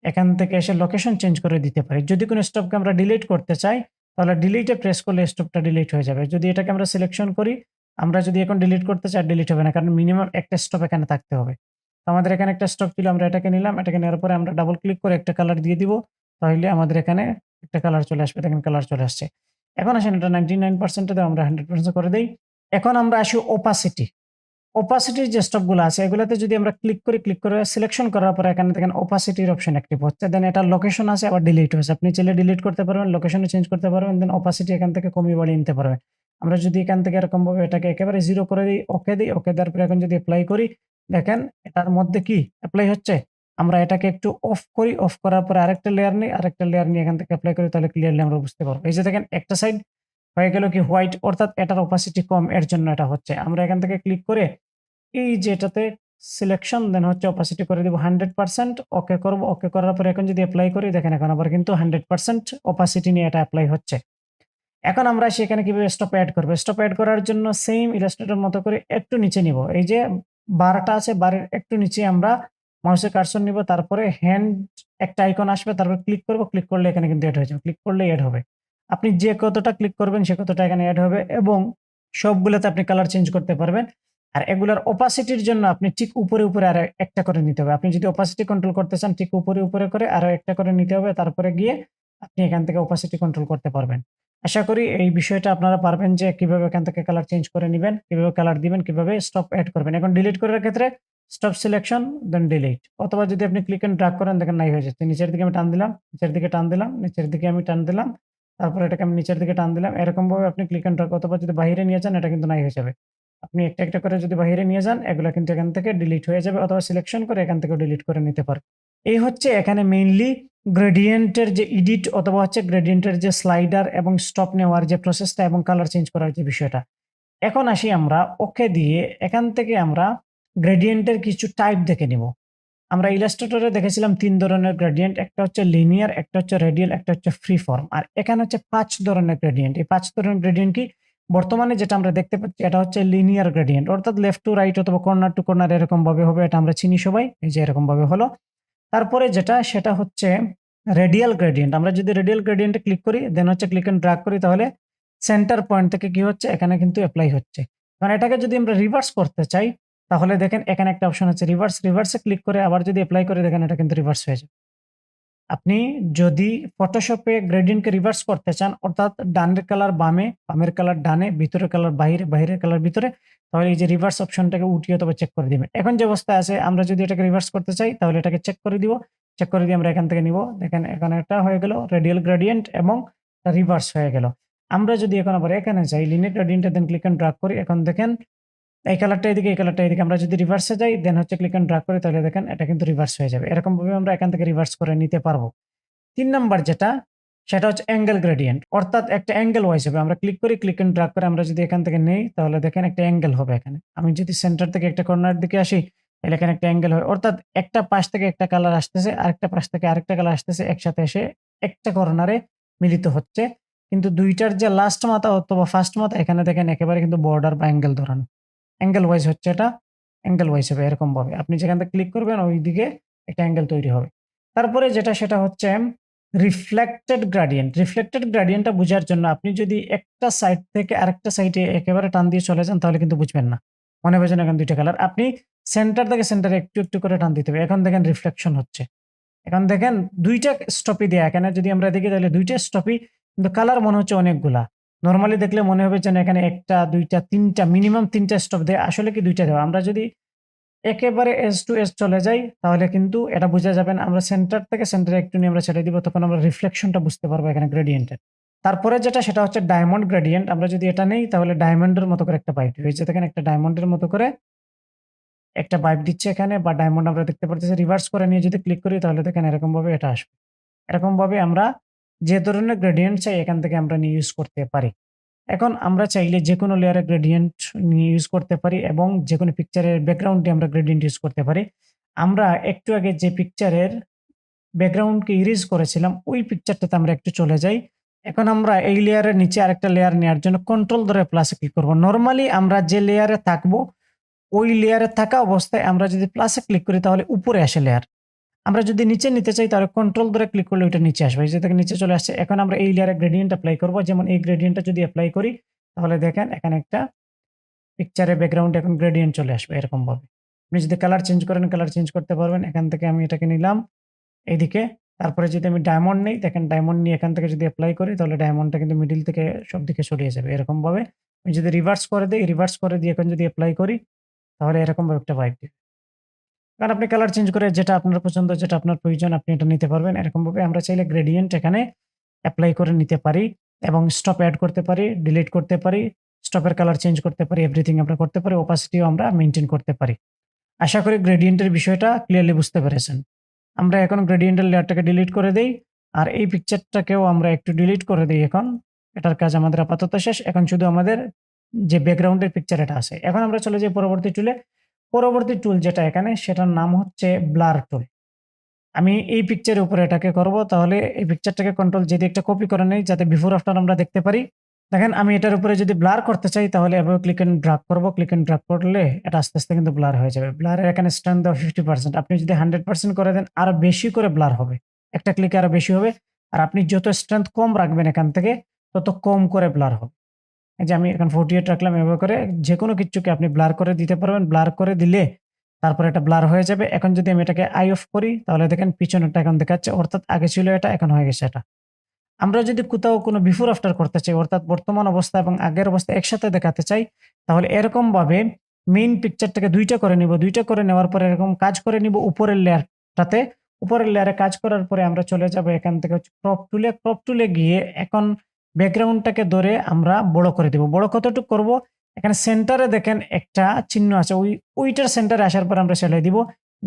এখান থেকে এসে লোকেশন চেঞ্জ করে দিতে পারি। যদি কোনো স্টপকে আমরা ডিলিট করতে চাই, তাহলে ডিলিটে প্রেস করলে স্টপটা ডিলিট হয়ে যাবে। যদি এটাকে আমরা সিলেকশন করি, আমরা যদি এখন ডিলিট করতে চাই ডিলিট হবে না, কারণ মিনিমাম একটা স্টপ এখানে থাকতে হবে। তো আমাদের এখানে একটা স্টপ ছিল, আমরা এটাকে নিলাম। এটাকে নেওয়ার পরে আমরা ডাবল ক্লিক করে একটা কালার দিয়ে দিব। তাহলে আমাদের এখানে একটা কালার চলে আসবে। দেখেন কালার চলে আসছে। এখন আসেন এটা 99% এ দেও, আমরা 100% করে দেই। এখন আমরা আসি ওপাসিটি। ওপাসিটির যে স্টপগুলো আছে এগুলাতে যদি আমরা ক্লিক করি, ক্লিক করে সিলেকশন করার পরে এখানে দেখেন ওপাসিটির অপশন অ্যাক্টিভ হচ্ছে। দেন এটার লোকেশন আছে, আবার ডিলিট হয়েছে। আপনি চাইলে ডিলিট করতে পারবেন, লোকেশনও চেঞ্জ করতে পারবেন, দেন ওপাসিটি এখান থেকে কমিয়ে বাড়িয়ে নিতে পারবেন। আমরা যদি এখান থেকে এরকমভাবে এটাকে একেবারে 0 করে দিই, ওকে দিই, ওকে দেওয়ার পরে এখন যদি এপ্লাই করি, দেখেন এটার মধ্যে কি এপ্লাই হচ্ছে। আমরা এটাকে একটু অফ করি, অফ করার পরে আরেকটা লেয়ার নিই, আরেকটা লেয়ার নিয়ে এখান থেকে এপ্লাই করি, তাহলে ক্লিয়ারলি আমরা বুঝতে পারবো। এই যে দেখেন একটা সাইড হয়ে গেল কি হোয়াইট, অর্থাৎ এটার ওপাসিটি কম, এর জন্য এটা হচ্ছে। আমরা এখান থেকে ক্লিক করে এই যে এটাতে সিলেকশন, দেন হচ্ছে অপাসিটি করে দিব 100%, ওকে করব। ওকে করার পরে এখন যদি এপ্লাই করি, দেখেন এখন আবার কিন্তু 100% অপাসিটি নিয়ে এটা এপ্লাই হচ্ছে। এখন আমরা সেখানে কিভাবে স্টপ এড করব? স্টপ এড করার জন্য সেম ইলাস্ট্রেটর মতো করে একটু নিচে নিব। এই যে বারটা আছে, বারের একটু নিচে আমরা মাউসের কার্সর নিব। তারপরে হ্যান্ড একটা আইকন আসবে, তারপর ক্লিক করব। ক্লিক করলে এখানে কিন্তু এড হয়ে যাবে। ক্লিক করলেই এড হবে। আপনি যে কতটা ক্লিক করবেন সে কতটা এখানে এড হবে, এবং সবগুলোতে আপনি কালার চেঞ্জ করতে পারবেন। আর এগুলার ওপাসিটির জন্য আপনি ঠিক উপরে, উপরে আরো একটা করে নিতে হবে। আপনি যদি ওপাসিটি কন্ট্রোল করতে চান, ঠিক উপরে, উপরে করে আরো একটা করে নিতে হবে। তারপরে গিয়ে আপনি এখান থেকে ওপাসিটি কন্ট্রোল করতে পারবেন। আশা করি এই বিষয়টা আপনারা পারবেন যে কিভাবে এখান থেকে কালার চেঞ্জ করে নিবেন, কিভাবে কালার দিবেন, কিভাবে স্টপ এড করবেন। এখন ডিলিট করার ক্ষেত্রে স্টপ সিলেকশন দেন ডিলিট, অথবা যদি আপনি ক্লিক এন্ড ড্রাগ করেন, দেখেন নাই হয়ে যাচ্ছে। নিচের দিকে আমি টান দিলাম, নিচের দিকে টান দিলাম, নিচের দিকে আমি টান দিলাম, তারপরে এটাকে আমি নিচের দিকে টান দিলাম। এরকম ভাবে আপনি ক্লিক এন্ড ড্রাগ, অথবা যদি বাহিরে নিয়ে যান এটা কিন্তু নাই হয়ে যাবে। আপনি একটা, একটা করে যদি বাহিরে নিয়ে যান এগুলা কিন্তু এখান থেকে ডিলিট হয়ে যাবে, অথবা সিলেকশন করে এখান থেকেও ডিলিট করে নিতে পারবেন। এই হচ্ছে এখানে মেইনলি গ্রেডিয়েন্টের যে এডিট, অথবা হচ্ছে গ্রেডিয়েন্টের যে স্লাইডার এবং স্টপ নেওয়ার যে প্রসেসটা এবং কালার চেঞ্জ করার যে বিষয়টা। এখন আসি আমরা ওকে দিয়ে এখান থেকে আমরা গ্রেডিয়েন্টের কিছু টাইপ দেখে নিব। আমরা ইলাস্ট্রেটরে দেখেছিলাম ৩ ধরনের গ্রেডিয়েন্ট। একটা হচ্ছে লিনিয়ার, একটা হচ্ছে রেডিয়াল, একটা হচ্ছে ফ্রি ফর্ম। আর এখানে হচ্ছে ৫ ধরনের গ্রেডিয়েন্ট। এই ৫ ধরনের গ্রেডিয়েন্ট কি? বর্তমানে যেটা আমরা দেখতে পাচ্ছি এটা হচ্ছে লিনিয়ার গ্রেডিয়েন্ট, অর্থাৎ লেফট টু রাইট অথবা কর্নার টু কর্নার এরকম ভাবে হবে। এটা আমরা চিনি সবাই, এই যে এরকম ভাবে হলো। তারপরে যেটা সেটা হচ্ছে রেডিয়াল গ্রেডিয়েন্ট। আমরা যদি রেডিয়াল গ্রেডিয়েন্টে ক্লিক করি, দেন হচ্ছে ক্লিক এন্ড ড্রাগ করি, তাহলে সেন্টার পয়েন্ট থেকে কি হচ্ছে এখানে কিন্তু এপ্লাই হচ্ছে। কারণ এটাকে যদি আমরা রিভার্স করতে চাই, তাহলে দেখেন এখানে একটা অপশন আছে রিভার্স। রিভার্সে ক্লিক করে আবার যদি এপ্লাই করে, দেখেন এটা কিন্তু রিভার্স হয়ে যাবে। আপনি যদি ফটোশপে গ্রেডিয়েন্টকে রিভার্স করতে চান, অর্থাৎ ডানের কালার বামে, বামের কালার ডানে, ভিতরের কালার বাহিরে, বাহিরের কালার ভিতরে, তাহলে এই যে রিভার্স অপশনটাকে উঠিয়ে তবে চেক করে দিবেন। এখন যে অবস্থায় আছে আমরা যদি এটাকে রিভার্স করতে চাই তাহলে এটাকে চেক করে দিব। চেক করে দিয়ে আমরা এখান থেকে নিব। দেখেন এখানে একটা হয়ে গেল রেডিয়াল গ্রেডিয়েন্ট এবং রিভার্স হয়ে গেল। আমরা যদি এখন আবার এখানে যাই লিনিয়ার গ্রেডিয়েন্টে দেন ক্লিক এন্ড ড্রাগ করি। এখন দেখেন এই কালারটা এদিকে, এই কালারটা এদিকে। আমরা যদি রিভার্সে যাই দেন হচ্ছে ক্লিক এন্ড ড্রাগ করি তাহলে দেখেন এটা কিন্তু রিভার্স হয়ে যাবে। এরকম ভাবে আমরা এখান থেকে রিভার্স করে নিতে পারবো। ৩ নাম্বার যেটা সেটা হচ্ছে অ্যাঙ্গেল গ্রেডিয়েন্ট, অর্থাৎ একটা অ্যাঙ্গেল ওয়াইজ হবে। আমরা ক্লিক করি, ক্লিক এন্ড ড্রাগ করে আমরা যদি এখান থেকে নেই তাহলে দেখেন একটা অ্যাঙ্গেল হবে এখানে। আমি যদি সেন্টার থেকে একটা কর্নার দিকে আসি তাহলে এখানে একটা অ্যাঙ্গেল হয়, অর্থাৎ একটা পাশ থেকে একটা কালার আসতেছে, আরেকটা পাশ থেকে আরেকটা কালার আসতেছে, একসাথে এসে একটা কর্নারে মিলিত হচ্ছে। কিন্তু ২ টার যে লাস্ট মাথা অথবা ফার্স্ট মাথা এখানে দেখেন একেবারে কিন্তু বর্ডার বা অ্যাঙ্গেল ধরানো। অ্যাঙ্গেল ওয়াইজ হচ্ছে এটা, অ্যাঙ্গেল ওয়াইজ হবে এরকম ভাবে। আপনি যেখান থেকে ক্লিক করবেন ওইদিকে একটা অ্যাঙ্গেল তৈরি হবে। তারপরে যেটা সেটা হচ্ছে রিফ্লেক্টেড গ্রেডিয়েন্ট। রিফ্লেক্টেড গ্রেডিয়েন্টটা বুঝার জন্য আপনি যদি একটা সাইড থেকে আরেকটা সাইডে একেবারে টান দিয়ে চলে যান তাহলে কিন্তু বুঝবেন না। মনে হবে যেন এখন ২ টা কালার। আপনি সেন্টার থেকে সেন্টারে একটু, একটু করে টান দিতে হবে। এখন দেখেন রিফ্লেকশন হচ্ছে। এখন দেখেন ২ টা স্টপই দেয়া। এখানে যদি আমরা দেখি তাহলে ২ টা স্টপই কিন্তু কালার মনে হচ্ছে অনেকগুলা। নরমালি দেখলে মনে হবে যেন এখানে ১ টা, ২ টা, ৩ টা মিনিমাম ৩ টা স্টপ দেয়া। আসলে কি ২ টা দেওয়া। আমরা যদি একেবারে এজ টু এজ চলে যাই তাহলে কিন্তু এটা বোঝা যাবে না। আমরা সেন্টার থেকে সেন্টারে একটু নিয়ে আমরা ছেড়ে দিব তখন আমরা রিফ্লেকশনটা বুঝতে পারবো এখানে গ্রেডিয়েন্টের। তারপরে যেটা সেটা হচ্ছে ডায়মন্ড গ্রেডিয়েন্ট। আমরা যদি এটা নেই তাহলে ডায়মন্ডের মতো করে একটা পাইপ দিবে। এই যে দেখেন একটা ডায়মন্ডের মতো করে একটা পাইপ দিচ্ছে এখানে বা ডায়মন্ড আমরা দেখতে পারতেছি। রিভার্স করে নিয়ে যদি ক্লিক করি তাহলে দেখেন এরকমভাবে এটা আসবে। এরকমভাবে আমরা যে ধরনের গ্রেডিয়েন্ট চাই এখান থেকে আমরা নিয়ে ইউজ করতে পারি। এখন আমরা চাইলে যেকোনো লেয়ারে গ্রেডিয়েন্ট নিয়ে ইউজ করতে পারি এবং যেকোনো পিকচারের ব্যাকগ্রাউন্ডে আমরা গ্রেডিয়েন্ট ইউজ করতে পারি। আমরা একটু আগে যে পিকচারের ব্যাকগ্রাউন্ডকে ইরেজ করেছিলাম ওই পিকচারটাতে আমরা একটু চলে যাই। এখন আমরা এই লেয়ারের নিচে আরেকটা লেয়ার নেয়ার জন্য কন্ট্রোল ধরে প্লাসে ক্লিক করব। নরমালি আমরা যে লেয়ারে থাকবো ওই লেয়ারে থাকা অবস্থায় আমরা যদি প্লাসে ক্লিক করি তাহলে উপরে আসে লেয়ার। আমরা যদি নিচে নিতে চাই তাহলে কন্ট্রোল ধরে ক্লিক করলে ওইটা নিচে আসবে। এই যে দেখেন নিচে চলে আসছে। এখন আমরা এই লেয়ারে গ্রেডিয়েন্ট এপ্লাই করব। যেমন এই গ্রেডিয়েন্টটা যদি এপ্লাই করি তাহলে দেখেন এখানে একটা পিকচারের ব্যাকগ্রাউন্ডে এখন গ্রেডিয়েন্ট চলে আসবে এরকমভাবে। আপনি যদি কালার চেঞ্জ করেন কালার চেঞ্জ করতে পারবেন। এখান থেকে আমি এটাকে নিলাম এইদিকে। তারপরে যদি আমি ডায়মন্ড নেই দেখেন ডায়মন্ড নিয়ে এখান থেকে যদি এপ্লাই করি তাহলে ডায়মন্ডটা কিন্তু মিডল থেকে সব দিকে ছড়িয়ে যাবে এরকমভাবে। আমি যদি রিভার্স করে দেই, রিভার্স করে দিয়ে এখন যদি এপ্লাই করি তাহলে এরকমভাবে একটা ভাইব দিবে। কারণ আপনি কালার চেঞ্জ করে যেটা আপনার পছন্দ, যেটা আপনার প্রয়োজন আপনি এটা নিতে পারবেন। এরকমভাবে আমরা চাইলে গ্রেডিয়েন্ট এখানে এপ্লাই করে নিতে পারি এবং স্টপ এড করতে পারি, ডিলিট করতে পারি, স্টপের কালার চেঞ্জ করতে পারি, এভরিথিং আমরা করতে পারি, ওপাসিটিও আমরা মেইনটেইন করতে পারি। আশা করি গ্রেডিয়েন্টের বিষয়টা ক্লিয়ারলি বুঝতে পেরেছেন। আমরা এখন গ্রেডিয়েন্টের লেয়ারটাকে ডিলিট করে দেই। আর এই পিকচারটাকেও আমরা একটু ডিলিট করে দেই এখন। এটার কাজ আমাদের আপাতত শেষ। এখন শুধু আমাদের যে ব্যাকগ্রাউন্ডের পিকচার এটা আছে। এখন আমরা চলে যাই পরবর্তী টুলে। পরবর্তী টুল যেটা এখানে সেটার নাম হচ্ছে ব্লার টুল। আমি এই পিকচারের উপরে এটাকে করব। তাহলে এই পিকচারটাকে কন্ট্রোল জেড দিয়ে একটা কপি করে নেই যাতে বিফোর আফটার আমরা দেখতে পারি। দেখেন আমি এটার উপরে যদি ব্লার করতে চাই তাহলে এভাবে ক্লিক এন্ড ড্রাগ করব। ক্লিক এন্ড ড্রাগ করলে এটা আস্তে, আস্তে কিন্তু ব্লার হয়ে যাবে। ব্লারের এখানে স্ট্রেংথ দেওয়া 50%। আপনি যদি 100% করে দেন আরো বেশি করে ব্লার হবে। একটা ক্লিকে আরো বেশি হবে। আর আপনি যত স্ট্রেংথ কম রাখবেন এখান থেকে তত কম করে ব্লার হবে। এই যে আমি এখন 48 রাখলাম এভাবে করে যেকোনো কিছুকে আপনি ব্লার করে দিতে পারবেন। ব্লার করে দিলে তারপরে এটা ব্লার হয়ে যাবে। এখন যদি আমি এটাকে আই অফ করি তাহলে দেখেন পিছনেরটা এখন দেখাচ্ছে, অর্থাৎ আগে ছিল এটা এখন হয়ে গেছে এটা। আমরা যদি কোথাও কোনো বিফোর আফটার করতে চাই অর্থাৎ বর্তমান অবস্থা এবং আগের অবস্থা একসাথে দেখাতে চাই তাহলে এরকমভাবে মেইন পিকচারটাকে ২ টা করে নিব। ২ টা করে নেওয়ার পরে এরকম কাজ করে নিব উপরের লেয়ারটাতে। উপরের লেয়ারে কাজ করার পরে আমরা চলে যাব এখান থেকে হচ্ছে ক্রপ টুলে। ক্রপ টুলে গিয়ে এখন ব্যাকগ্রাউন্ডটাকে ধরে আমরা বড় করে দিব। বড় কতটুকু করব? এখানে সেন্টারে দেখেন একটা চিহ্ন আছে। ওইটার সেন্টারে আসার পর আমরা সেলাই দিব।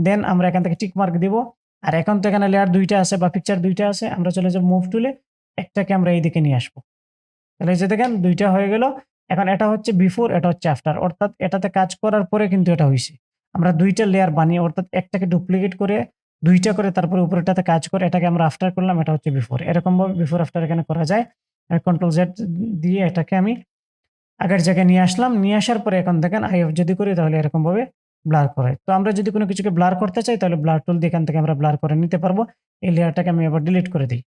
দেন আমরা এখান থেকে টিক মার্ক দিব। আর এখন তো এখানে লেয়ার ২ টা আছে বা পিকচার ২ টা আছে। আমরা চলে যাব মুভ টুলে। একটাকে আমরা এইদিকে নিয়ে আসবো। তাহলে এই যে দেখেন ২ টা হয়ে গেল। এখন এটা হচ্ছে বিফোর, এটা হচ্ছে আফটার। অর্থাৎ এটাতে কাজ করার পরে কিন্তু এটা হইছে। আমরা ২ টা লেয়ার বানিয়ে অর্থাৎ একটাকে ডুপ্লিকেট করে ২ টা করে তারপরে উপরেরটাতে কাজ করে এটাকে আমরা আফটার করলাম, এটা হচ্ছে বিফোর। এরকমভাবে বিফোর আফটার এখানে করা যায়। আমি কন্ট্রোল জেড দিয়ে এটাকে আমি আগের জায়গায় নিয়ে আসলাম। নিয়ে আসার পরে এখন দেখেন আই অফ যদি করি তাহলে এরকমভাবে ব্লার করে। তো আমরা যদি কোনো কিছুকে ব্লার করতে চাই তাহলে ব্লার টুল দিয়ে এখান থেকে আমরা ব্লার করে নিতে পারবো। এই লেয়ারটাকে আমি আবার ডিলিট করে দেই।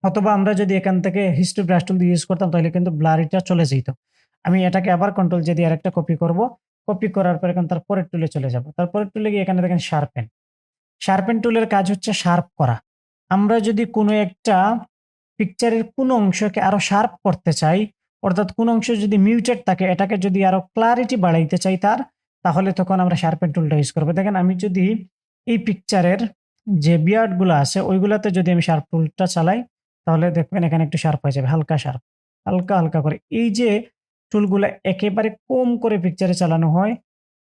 অথবা আমরা যদি এখান থেকে হিস্ট্রি ব্রাশ টুল দিয়ে ইউজ করতাম তাহলে কিন্তু ব্লারিটা চলে যেত। আমি এটাকে আবার কন্ট্রোল জে দিয়ে আরেকটা কপি করব। কপি করার পর এখন তার পরের টুলে চলে যাব। তারপরের টুলে গিয়ে এখানে দেখেন শার্পেন। শার্পেন টুলের কাজ হচ্ছে শার্প করা। আমরা যদি কোনো একটা পিকচারের কোনো অংশকে আরো শার্প করতে চাই, অর্থাৎ কোনো অংশ যদি মিউটেড থাকে এটাকে যদি আরো ক্লারিটি বাড়াইতে চাই তাহলে তখন আমরা শার্পেন টুলটা ইউজ করব। দেখেন আমি যদি এই পিকচারের যে বিয়ার্ড গুলো আছে ওইগুলাতে যদি আমি শার্প টুলটা চালাই তাহলে দেখবেন এখানে একটু শার্প হয়ে যাবে, হালকা শার্প, হালকা হালকা করে। এই যে টুলগুলো একেবারে কম করে পিকচারে চালানো হয়,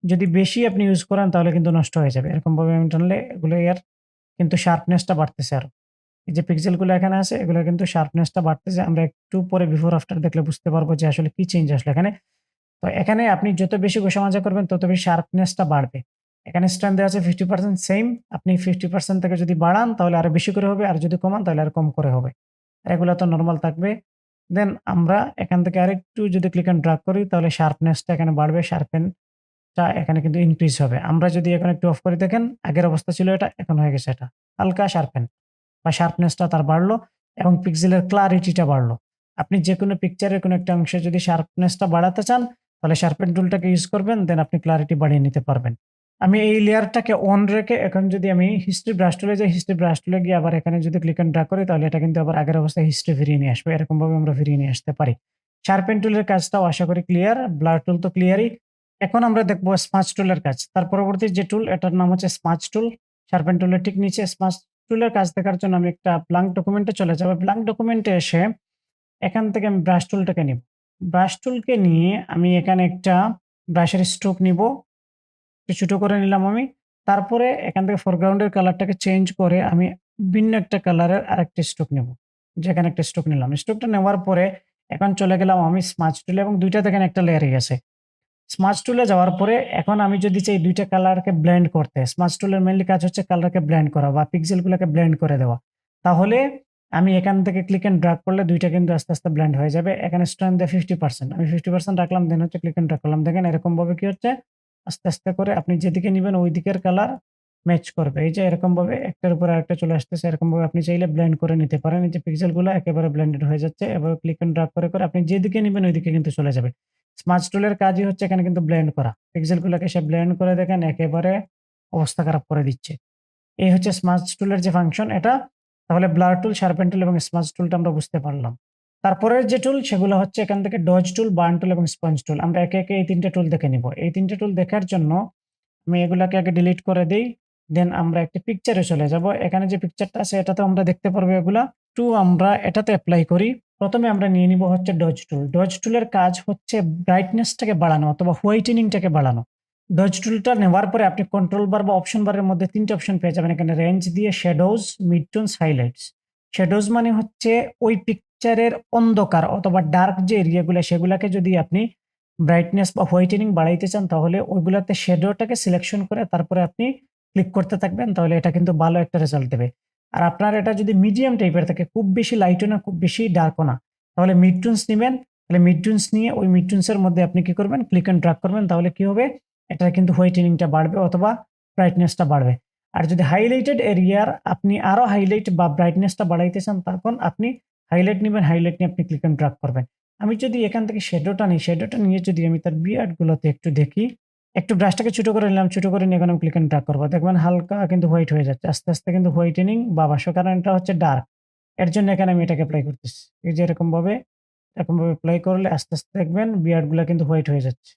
যদি বেশি আপনি ইউজ করেন তাহলে কিন্তু নষ্ট হয়ে যাবে। এরকম ভাবে আমি টানলে এগুলো এর কিন্তু শার্পনেসটা বাড়তেছে আরো। এই যে পিক্সেলগুলো এখানে আছে এগুলো কিন্তু শার্পনেসটা বাড়তেছে। আমরা একটু পরে বিফোর আফটার দেখলে বুঝতে পারবো যে আসলে কি চেঞ্জ আসলো এখানে। তো এখানে আপনি যত বেশি ঘষা-মাজা করবেন তত বেশি শার্পনেসটা বাড়বে। এখানে স্ট্রেংথ দেওয়া আছে 50% সেইম। আপনি 50% থেকে যদি বাড়ান তাহলে আরো বেশি করে হবে। আর যদি কমান তাহলে আরো কম করে হবে। এগুলা তো নরমাল থাকবে। দেন আমরা এখান থেকে আরেকটু যদি ক্লিক অ্যান্ড ড্রাগ করি তাহলে শার্পনেসটা এখানে বাড়বে। শার্পেনটা এখানে কিন্তু ইনক্রিজ হবে। আমরা যদি এখন একটু অফ করে দেখেন আগের অবস্থা ছিল এটা, এখন হয়ে গেছে এটা। হালকা শার্পেন বা শার্পনেসটা তার বাড়লো এবং পিক্সেলের ক্লারিটিটা বাড়লো। আপনি যেকোনো পিকচারের কোনো একটা অংশে যদি শার্পনেসটা বাড়াতে চান তাহলে শার্পেন টুলটাকে ইউজ করবেন, দেন আপনি ক্লারিটি বাড়িয়ে নিতে পারবেন। আমি এই লেয়ারটাকে অন রেখে এখন যদি আমি হিস্ট্রি ব্রাশ টুলে যাই, হিস্ট্রি ব্রাশ টুলে গিয়ে আবার এখানে যদি ক্লিক অ্যান্ড ড্রাগ করি তাহলে এটা কিন্তু আবার আগের অবস্থায় হিস্ট্রি ফিরিয়ে নিয়ে আসবে। এরকম ভাবে আমরা ফিরিয়ে নিয়ে আসতে পারি। শার্পেন টুলের কাজটাও আশা করি ক্লিয়ার। ব্লার টুল তো ক্লিয়ারই। এখন আমরা দেখবো স্মাচ টুলের কাজ। তার পরবর্তী যে টুল এটার নাম হচ্ছে স্মাচ টুল। শার্পেন টুলের ঠিক নিচে স্মাচ টুলের কাজ দেখার জন্য আমি একটা ব্ল্যাঙ্ক ডকুমেন্টে চলে যাব। ব্ল্যাঙ্ক ডকুমেন্টে এসে এখান থেকে আমি ব্রাশ টুলটাকে নিব। ব্রাশ টুলকে নিয়ে আমি এখানে একটা ব্রাশের স্ট্রোক নিব। একটু ছোট করে নিলাম আমি। তারপরে এখান থেকে ফরগ্রাউন্ডের কালারটাকে চেঞ্জ করে আমি ভিন্ন একটা কালারের আরেকটা স্ট্রোক নেব। যেখানে একটা স্ট্রোক নিলাম। স্ট্রোকটা নেওয়ার পরে এখন চলে গেলাম আমি স্মাচ টুলে এবং ২ টা দেখেন একটা লেয়ারই আছে। স্মাচ টুলে যাওয়ার পরে এখন আমি যদি চাই ২ টা কালারকে ব্লেন্ড করতে, স্মাচ টুলের মেইনলি কাজ হচ্ছে কালারকে ব্লেন্ড করা বা পিক্সেলগুলোকে ব্লেন্ড করে দেওয়া। তাহলে আমি এখান থেকে ক্লিক অ্যান্ড ড্রাগ করলে ২ টা কিন্তু আস্তে, আস্তে ব্লেন্ড হয়ে যাবে। এখানে স্ট্রেংথ দেয় 50%, আমি 50% রাখলাম, দেন হচ্ছে ক্লিক অ্যান্ড ড্রাগ করলাম। দেখেন এরকমভাবে কি হচ্ছে আস্তে, আস্তে করে আপনি যেদিকে নিবেন ওই দিকের কালার ম্যাচ করবে। এই যে এরকমভাবে একটার উপর আরেকটা চলে আসতেছে। এরকমভাবে আপনি চাইলে ব্লেন্ড করে নিতে পারেন। এই যে পিক্সেলগুলো একেবারে ব্লেন্ডেড হয়ে যাচ্ছে। এভাবে ক্লিক অ্যান্ড ড্রাগ করে, করে আপনি যেদিকে নিবেন ওইদিকে কিন্তু চলে যাবে। স্মার্ট টুলের কাজই হচ্ছে এখানে কিন্তু ব্লেন্ড করা। পিক্সেলগুলোকে সে ব্লেন্ড করে দেখেন একেবারে অবস্থা খারাপ করে দিচ্ছে। এই হচ্ছে স্মার্ট টুলের যে ফাংশন এটা। তাহলে ব্লার টুল, শার্পেন টুল এবং স্মার্ট টুলটা আমরা বুঝতে পারলাম। তারপরের যে টুল সেগুলো হচ্ছে এখান থেকে ডজ টুল, বার্ন টুল এবং স্পঞ্জ টুল। আমরা একে, একে এই ৩ টে টুল দেখে নিব। এই ৩ টে টুল দেখার জন্য আমি এগুলাকে আগে ডিলিট করে দেই। দেন আমরা একটা পিকচারে চলে যাব। এখানে যে পিকচারটা আছে এটাতেও আমরা দেখতে পারবো এগুলা। আমরা এটাতে এপ্লাই করি। ১ম এ আমরা নিয়ে নিব হচ্ছে ডজ টুল। ডজ টুলের কাজ হচ্ছে ব্রাইটনেসটাকে বাড়ানো অথবা হোয়াইটেনিংটাকে বাড়ানো। ডজ টুলটা নেওয়ার পরে আপনি কন্ট্রোল বার বা অপশন বারের মধ্যে ৩ টে অপশন পেয়ে যাবেন। এখানে রেঞ্জ দিয়ে শ্যাডোজ, মিডটোনস, হাইলাইটস। শ্যাডোজ মানে হচ্ছে ওই পিকচারের অন্ধকার অথবা ডার্ক যে এরিয়াগুলা সেগুলাকে যদি আপনি ব্রাইটনেস বা হোয়াইটেনিং বাড়াইতে চান তাহলে ওইগুলাতে শ্যাডোটাকে সিলেকশন করে তারপরে আপনি ক্লিক করতে থাকবেন, তাহলে এটা কিন্তু ভালো একটা রেজাল্ট দেবে। আর আপনার এটা যদি মিডিয়াম টাইপের থাকে, খুব বেশি লাইটও না খুব বেশি ডার্কও না, তাহলে মিড টুনস নিবেন। তাহলে মিড টুনস নিয়ে ওই মিড টুনস এর মধ্যে আপনি কি করবেন, ক্লিক এন্ড ড্রাগ করবেন, তাহলে কি হবে এটার কিন্তু হোয়াইটেনিংটা বাড়বে অথবা ব্রাইটনেসটা বাড়বে। আর যদি হাইলাইটেড এরিয়ার আপনি আরো হাইলাইট বা ব্রাইটনেসটা বাড়াইতে চান তখন আপনি হাইলাইট নিবেন, হাইলাইট নিয়ে আপনি ক্লিক এন্ড ড্রাগ করবেন। আমি যদি এখান থেকে শ্যাডোটা নিই, শ্যাডোটা নিয়ে যদি আমি তার বিয়ার্ড গুলোতে একটু দেখি, একটু ব্রাশটাকে ছোট করে নিলাম, ছোট করে নিয়ে এখন আমি ক্লিক এন্ড ড্রাগ করব। দেখবেন হালকা কিন্তু হোয়াইট হয়ে যাচ্ছে। আস্তে, আস্তে কিন্তু হোয়াইটেনিং বা বাষ্প, কারণ এটা হচ্ছে ডার্ক। এর জন্য এখানে আমি এটাকে এপ্লাই করতেছি। এই যে এরকমভাবে এপ্লাই করলে আস্তে, আস্তে দেখবেন বিয়ার্ড গুলা কিন্তু হোয়াইট হয়ে যাচ্ছে।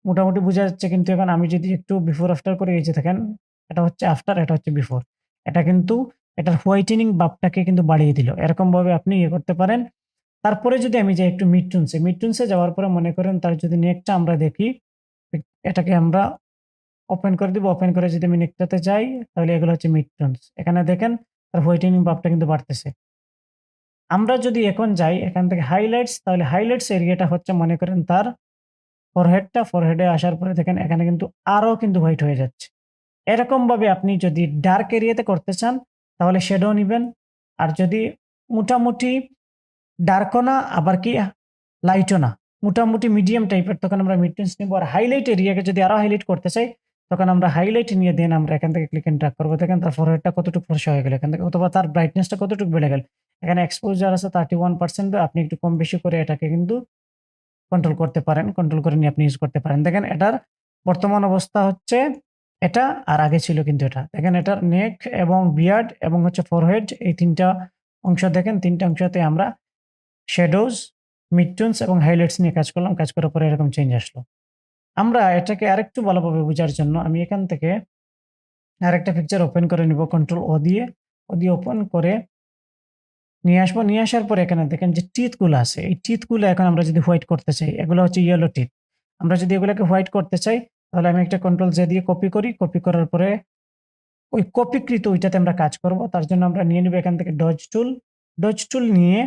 মোটামুটি বোঝা যাচ্ছে কিন্তু এখন আমি যদি একটু বিফোর আফটার করি, এই যে দেখেন এটা হচ্ছে আফটার, এটা হচ্ছে বিফোর। এটা কিন্তু এটার হোয়াইটেনিং ভাবটাকে কিন্তু বাড়িয়ে দিল। এরকমভাবে আপনি ইয়ে করতে পারেন। তারপরে যদি আমি যাই একটু মিড টুনস এ যাওয়ার পরে মনে করেন তার যদি নেকটা আমরা দেখি, এটাকে আমরা ওপেন করে দিব। ওপেন করে যদি আমি নেকটাতে যাই তাহলে এগুলো হচ্ছে মিড-টোনস। এখানে দেখেন তার হোয়াইটেনিং ভাবটা কিন্তু বাড়তেছে। আমরা যদি এখন যাই এখান থেকে হাইলাইটস, তাহলে হাইলাইটস এরিয়াটা হচ্ছে মনে করেন তার ফরহেডে আসার পরে দেখেন এখানে কিন্তু আরো কিন্তু হোয়াইট হয়ে যাচ্ছে। এরকমভাবে আপনি যদি ডার্ক এরিয়াতে করতে চান তাহলে শ্যাডো নিবেন। আর যদি মোটামুটি ডার্কও না আবার কি লাইটও না, মোটামুটি মিডিয়াম টাইপের, তখন আমরা মিড-টোনস নিব। আর হাইলাইট এরিয়াকে যদি আরো হাইলাইট করতে চাই তখন আমরা হাইলাইট নিয়ে দেন আমরা এখান থেকে ক্লিক এন্ড ড্রাগ করব। দেখেন তার ফরহেডটা কতটুকু ফর্সা হয়ে গেল এখান থেকে, অথবা তার ব্রাইটনেসটা কতটুকু বেড়ে গেল। এখানে এক্সপোজার আছে 31%, আপনি একটু কম বেশি করে এটাকে কিন্তু কন্ট্রোল করতে পারেন। কন্ট্রোল করে নিয়ে আপনি ইউজ করতে পারেন। দেখেন এটার বর্তমান অবস্থা হচ্ছে এটা আর আগে ছিল কিন্তু এটা। দেখেন এটার নেক এবং বিয়ার্ড এবং হচ্ছে ফরহেড এই ৩ টা অংশ দেখেন ৩ টা অংশতে আমরা শ্যাডোজ, মিডটোনস এবং হাইলাইটস নিয়ে কাজ করলাম। কাজ করার পরে এরকম চেঞ্জ আসলো। আমরা এটাকে আরেকটু ভালোভাবে বোঝার জন্য আমি এখান থেকে আরেকটা পিকচার ওপেন করে নিব কন্ট্রোল ও দিয়ে। ও দিয়ে ওপেন করে নিয়ে আসবো। নিয়ে আসার পরে এখানে দেখেন যে টিথ গুলো আছে। এই টিথ গুলো এখন আমরা যদি হোয়াইট করতে চাই, এগুলো হচ্ছে ইয়েলো টিথ। আমরা যদি এগুলোকে হোয়াইট করতে চাই তাহলে আমি একটা কন্ট্রোল জে দিয়ে কপি করি। কপি করার পরে ওই কপিকৃত ওইটাতে আমরা কাজ করব। তার জন্য আমরা নিয়ে নিব এখান থেকে ডজ টুল। ডজ টুল নিয়ে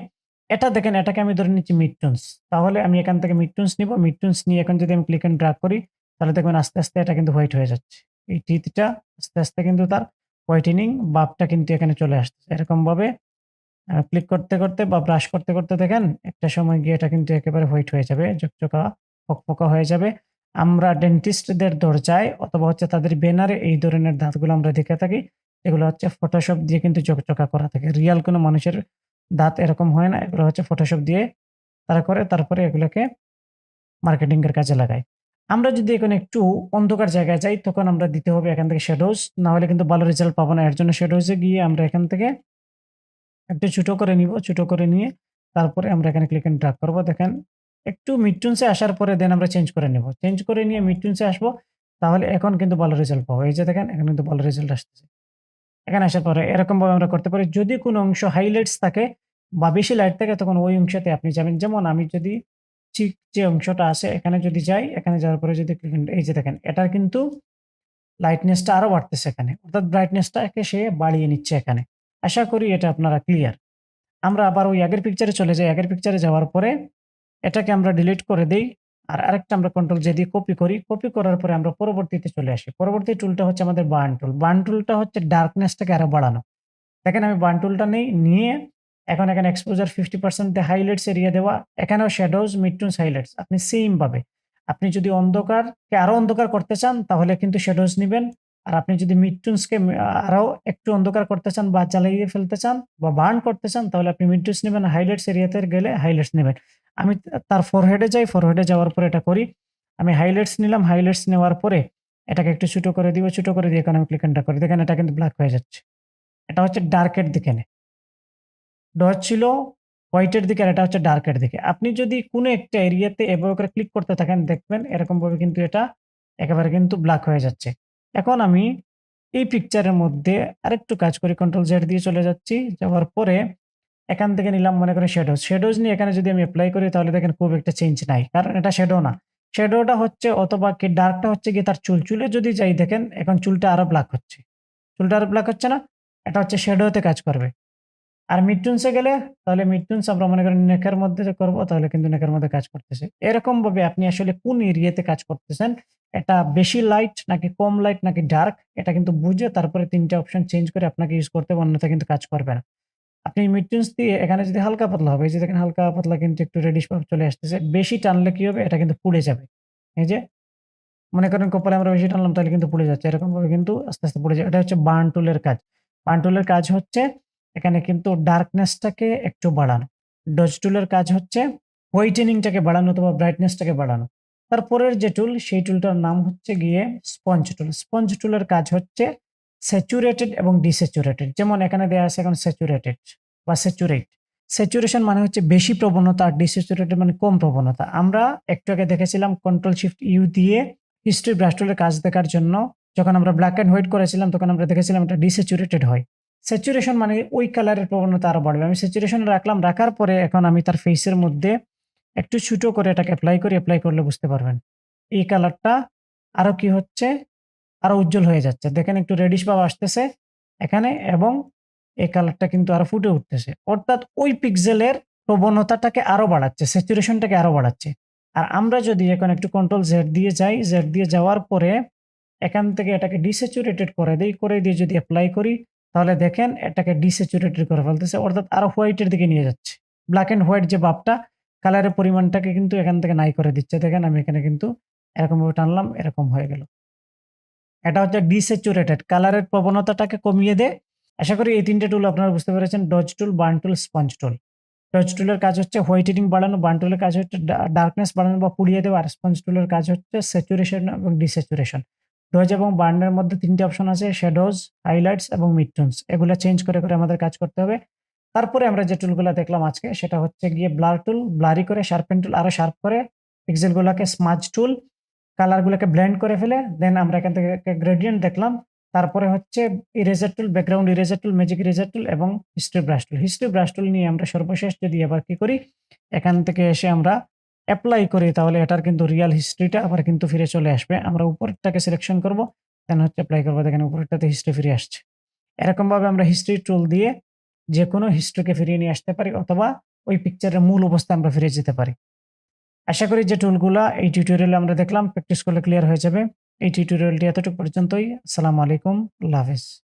এটা দেখেন এটাকে আমি ধরে নিচ্ছি মিডটোনস। তাহলে আমি এখান থেকে মিডটোনস নিব। মিডটোনস নিয়ে এখন যদি আমি ক্লিক এন্ড ড্রাগ করি তাহলে দেখবেন আস্তে, আস্তে এটা কিন্তু হোয়াইট হয়ে যাচ্ছে। এই টিথটা আস্তে, আস্তে কিন্তু তার হোয়াইটেনিং ভাবটা কিন্তু এখানে চলে আসতেছে। এরকমভাবে ক্লিক করতে, করতে বা ব্রাশ করতে, করতে দেখেন একটা সময় গিয়ে এটা কিন্তু একেবারে হোয়াইট হয়ে যাবে, ঝকঝকা, ফকফকা হয়ে যাবে। আমরা ডেন্টিস্টদের দরজায় অথবা হচ্ছে তাদের ব্যানারে এই ধরনের দাঁতগুলো আমরা দেখে থাকি। এগুলো হচ্ছে ফটোশপ দিয়ে কিন্তু ঝকঝকা করা থাকে। রিয়াল কোনো মানুষের দাঁত এরকম হয় না। এগুলো হচ্ছে ফটোশপ দিয়ে তারা করে তারপরে এগুলোকে মার্কেটিং এর কাজে লাগায়। আমরা যদি এখন একটু অন্ধকার জায়গায় যাই তখন আমরা দিতে হবে এখান থেকে শ্যাডোজ। না হলে কিন্তু ভালো রেজাল্ট পাবো না। এর জন্য শ্যাডোজ এ গিয়ে আমরা এখান থেকে একটু ছোট করে নিব। ছোট করে নিয়ে তারপরে আমরা এখানে ক্লিক এন্ড ড্রাগ করব। দেখেন একটু মিডটুনস এ আসার পরে দেন আমরা চেঞ্জ করে নেব। চেঞ্জ করে নিয়ে মিডটুনস এ আসবো। তাহলে এখন কিন্তু ভালো রেজাল্ট পাবো। এই যে দেখেন এখন কিন্তু ভালো রেজাল্ট আসতেছে। এখানে আসার পরে এরকমভাবে আমরা করতে পারি। যদি কোনো অংশ হাইলাইটস থাকে বা বেশি লাইট থাকে তখন ওই অংশতে আপনি যাবেন। যেমন আমি যদি ঠিক যে অংশটা আছে এখানে যদি যাই, এখানে যাওয়ার পরে যদি এই যে দেখেন এটার কিন্তু লাইটনেসটা আরো বাড়তেছে এখানে। অর্থাৎ ব্রাইটনেসটাকে সে বাড়িয়ে নিচ্ছে এখানে। আশা করি এটা আপনারা ক্লিয়ার। আমরা আবার ওই আগের পিকচারে চলে যাই। আগের পিকচারে যাওয়ার পরে এটাকে আমরা ডিলিট করে দেই। আর আরেকটা আমরা কন্ট্রোল জে দিয়ে কপি করি। কপি করার পরে আমরা পরবর্তীতে চলে আসি। পরবর্তী টুলটা হচ্ছে আমাদের বার্ন টুল। বার্ন টুলটা হচ্ছে ডার্কনেসটাকে আরো বাড়ানো। দেখেন আমি বার্ন টুলটা নেই, নিয়ে এখন এখানে এক্সপোজার 50% দিয়ে হাইলাইটস এরিয়া দেওয়া। এখানেও শ্যাডোজ, মিডটোনস, হাইলাইটস। আপনি সেইম ভাবে আপনি যদি অন্ধকারকে আরো অন্ধকার করতে চান তাহলে কিন্তু শ্যাডোজ নিবেন। আর আপনি যদি মিডটোনসকে আরো একটু অন্ধকার করতে চান বা জ্বালিয়ে ফেলতে চান বা বার্ন করতে চান তাহলে আপনি মিডটোনস নিবেন। হাইলাইটস এরিয়াতে গেলে হাইলাইটস নিবেন। আমি তার ফরহেডে যাই, ফরহেডে যাওয়ার পরে এটা করি। আমি হাইলাইটস নিলাম, হাইলাইটস নেওয়ার পরে এটাকে একটু ছোট করে দিব, ছোট করে দিয়ে এখন আমি ক্লিক এন্টার করি। দেখেন এটা কিন্তু ব্ল্যাক হয়ে যাচ্ছে। এটা হচ্ছে ডার্কের দিকে ডজ ছিল হোয়াইটের দিকে আর এটা হচ্ছে ডার্কের দিকে। আপনি যদি কোনো একটা এরিয়াতে এভাবে করে ক্লিক করতে থাকেন দেখবেন এরকমভাবে কিন্তু এটা একেবারে কিন্তু ব্ল্যাক হয়ে যাচ্ছে। এখন আমি এই পিকচারের মধ্যে আরেকটু কাজ করি। কন্ট্রোল জেড দিয়ে চলে যাচ্ছি। যাওয়ার পরে এখান থেকে নিলাম মনে করেন শ্যাডোজ। শ্যাডোজ নিয়ে এখানে যদি আমি এপ্লাই করি তাহলে দেখেন খুব একটা চেঞ্জ নাই। কারণ এটা শ্যাডো না। শ্যাডোটা হচ্ছে অথবা কি ডার্কটা হচ্ছে গিয়ে তার চুল। চুলে যদি যাই দেখেন এখন চুলটা আরো ব্ল্যাক হচ্ছে। চুলটা আরো ব্ল্যাক হচ্ছে না? এটা হচ্ছে শ্যাডোতে কাজ করবে। আর মিডটুনস এ গেলে তাহলে মিডটুনস আমরা মনে করেন নেকের মধ্যে যে করব তাহলে কিন্তু নেকের মধ্যে কাজ করতেছে। এরকম ভাবে আপনি আসলে কোন এরিয়াতে কাজ করতেছেন, এটা বেশি লাইট নাকি কম লাইট নাকি ডার্ক এটা কিন্তু বুঝে তারপরে ৩ টা অপশন চেঞ্জ করে আপনাকে ইউজ করতে হবে, অন্যথায় কিন্তু কাজ করবে না। আপনি মিডটুনস দিয়ে এখানে যদি হালকা পাতলা হবে, এই যে দেখেন হালকা পাতলা কিন্তু একটু রেডিশ ভাব চলে আসতেছে। বেশি টানলে কি হবে? এটা কিন্তু পুড়ে যাবে। এই যে মনে করেন কপালে আমরা বেশি টানলাম তাহলে কিন্তু পুড়ে যাচ্ছে। এরকমভাবে কিন্তু আস্তে, আস্তে পুড়ে যায়। এটা হচ্ছে বার্ন টুলের কাজ। বার্ন টুলের কাজ হচ্ছে এখানে কিন্তু ডার্কনেসটাকে একটু বাড়ানো। ডজ টুলের কাজ হচ্ছে হোয়াইটেনিংটাকে বাড়ানো অথবা ব্রাইটনেসটাকে বাড়ানো। তারপরের যে টুল সেই টুলটার নাম হচ্ছে গিয়ে স্পঞ্জ টুল। স্পঞ্জ টুলের কাজ হচ্ছে স্যাচুরেটেড এবং ডিস্যাচুরেটেড। যেমন এখানে দেয়া আছে এখন স্যাচুরেটেড বা স্যাচুরেট। স্যাচুরেশন মানে হচ্ছে বেশি প্রবণতা আর ডিস্যাচুরেটেড মানে কম প্রবণতা। আমরা একটু আগে দেখেছিলাম কন্ট্রোল শিফট ইউ দিয়ে হিস্ট্রি ব্রাশ টুলের কাজ দেখার জন্য যখন আমরা ব্ল্যাক এন্ড হোয়াইট করেছিলাম তখন আমরা দেখেছিলাম এটা ডিস্যাচুরেটেড হয়। স্যাচুরেশন মানে ওই কালারের প্রবণতা আরো বাড়বে। আমি স্যাচুরেশন রাখলাম, রাখার পরে এখন আমি তার ফেসের মধ্যে একটু ছোট করে এটাকে এপ্লাই করি। এপ্লাই করলে বুঝতে পারবেন। এই কালারটা আরো কি হচ্ছে? আরো উজ্জ্বল হয়ে যাচ্ছে। দেখেন একটু রেডিশ ভাব আসতেছে এখানে এবং এই কালারটা কিন্তু আরো ফুটে উঠতেছে। অর্থাৎ ওই পিক্সেলের প্রবণতাটাকে আরো বাড়াচ্ছে, স্যাচুরেশনটাকে আরো বাড়াচ্ছে। আর আমরা যদি এখন একটু কন্ট্রোল জেড দিয়ে যাই, জেড দিয়ে যাওয়ার পরে এখান থেকে এটাকে ডিস্যাচুরেটেড করে দেই, করে দিয়ে যদি এপ্লাই করি তাহলে দেখেন এটাকে ডিস্যাচুরেটেড করে ফেলতেছে। অর্থাৎ আরো হোয়াইটের দিকে নিয়ে যাচ্ছে। ব্ল্যাক এন্ড হোয়াইট যে ভাবটা কালারের পরিমাণটাকে কিন্তু এখান থেকে নাই করে দিচ্ছে। দেখেন আমি এখানে কিন্তু এরকমভাবে টানলাম এরকম হয়ে গেল। এটা হচ্ছে ডিস্যাচুরেটেড কালারের প্রবণতাটাকে কমিয়ে দেয়। আশা করি এই ৩ টে টুল আপনারা বুঝতে পেরেছেন। ডজ টুল, বার্ন টুল, স্পঞ্জ টুল। ডজ টুলের কাজ হচ্ছে হোয়াইটেনিং বাড়ানো, বার্ন টুলের কাজ হচ্ছে ডার্কনেস বাড়ানো বা পুড়িয়ে দেওয়া, আর স্পঞ্জ টুলের কাজ হচ্ছে স্যাচুরেশন এবং ডিস্যাচুরেশন। ডজ এবং বার্নের মধ্যে ৩ টে অপশন আছে শ্যাডোজ, হাইলাইটস এবং মিডটোনস। এগুলা চেঞ্জ করে আমাদের কাজ করতে হবে। তারপরে আমরা যে টুলগুলা দেখলাম আজকে সেটা হচ্ছে গিয়ে ব্লার টুল, ব্লারি করে, শার্পেন টুল আরো শার্প করে, পিক্সেলগুলাকে স্মাজ টুল, কালারগুলোকে ব্লেন্ড করে ফেলে দেন আমরা এখান থেকে একটা গ্রেডিয়েন্ট দেখলাম। তারপরে হচ্ছে eraser tool, background eraser tool, magic eraser tool এবং history brush tool. History brush tool নিয়ে আমরা সর্বশেষ যদি আবার কি করি, এখান থেকে এসে আমরা এপ্লাই করি তাহলে এটার কিন্তু রিয়াল হিস্ট্রিটা আবার কিন্তু ফিরে চলে আসবে। আমরা উপরেরটাকে সিলেকশন করব, দেন হচ্ছে এপ্লাই করব। দেখেন উপরেরটাতে হিস্ট্রি ফিরে আসছে। এরকমভাবে আমরা হিস্ট্রি টুল দিয়ে যেকোনো হিস্ট্রিকে ফিরিয়ে নিয়ে আসতে পারি অথবা ওই পিকচারের মূল অবস্থায় আমরা ফিরে যেতে পারি। আশা করি যে টুলগুলা এই টিউটোরিয়ালে আমরা দেখলাম প্র্যাকটিস করলে ক্লিয়ার হয়ে যাবে। এই টিউটোরিয়ালটি এতটুকু পর্যন্তই। আসসালামু আলাইকুম। আল্লাহ হাফেজ।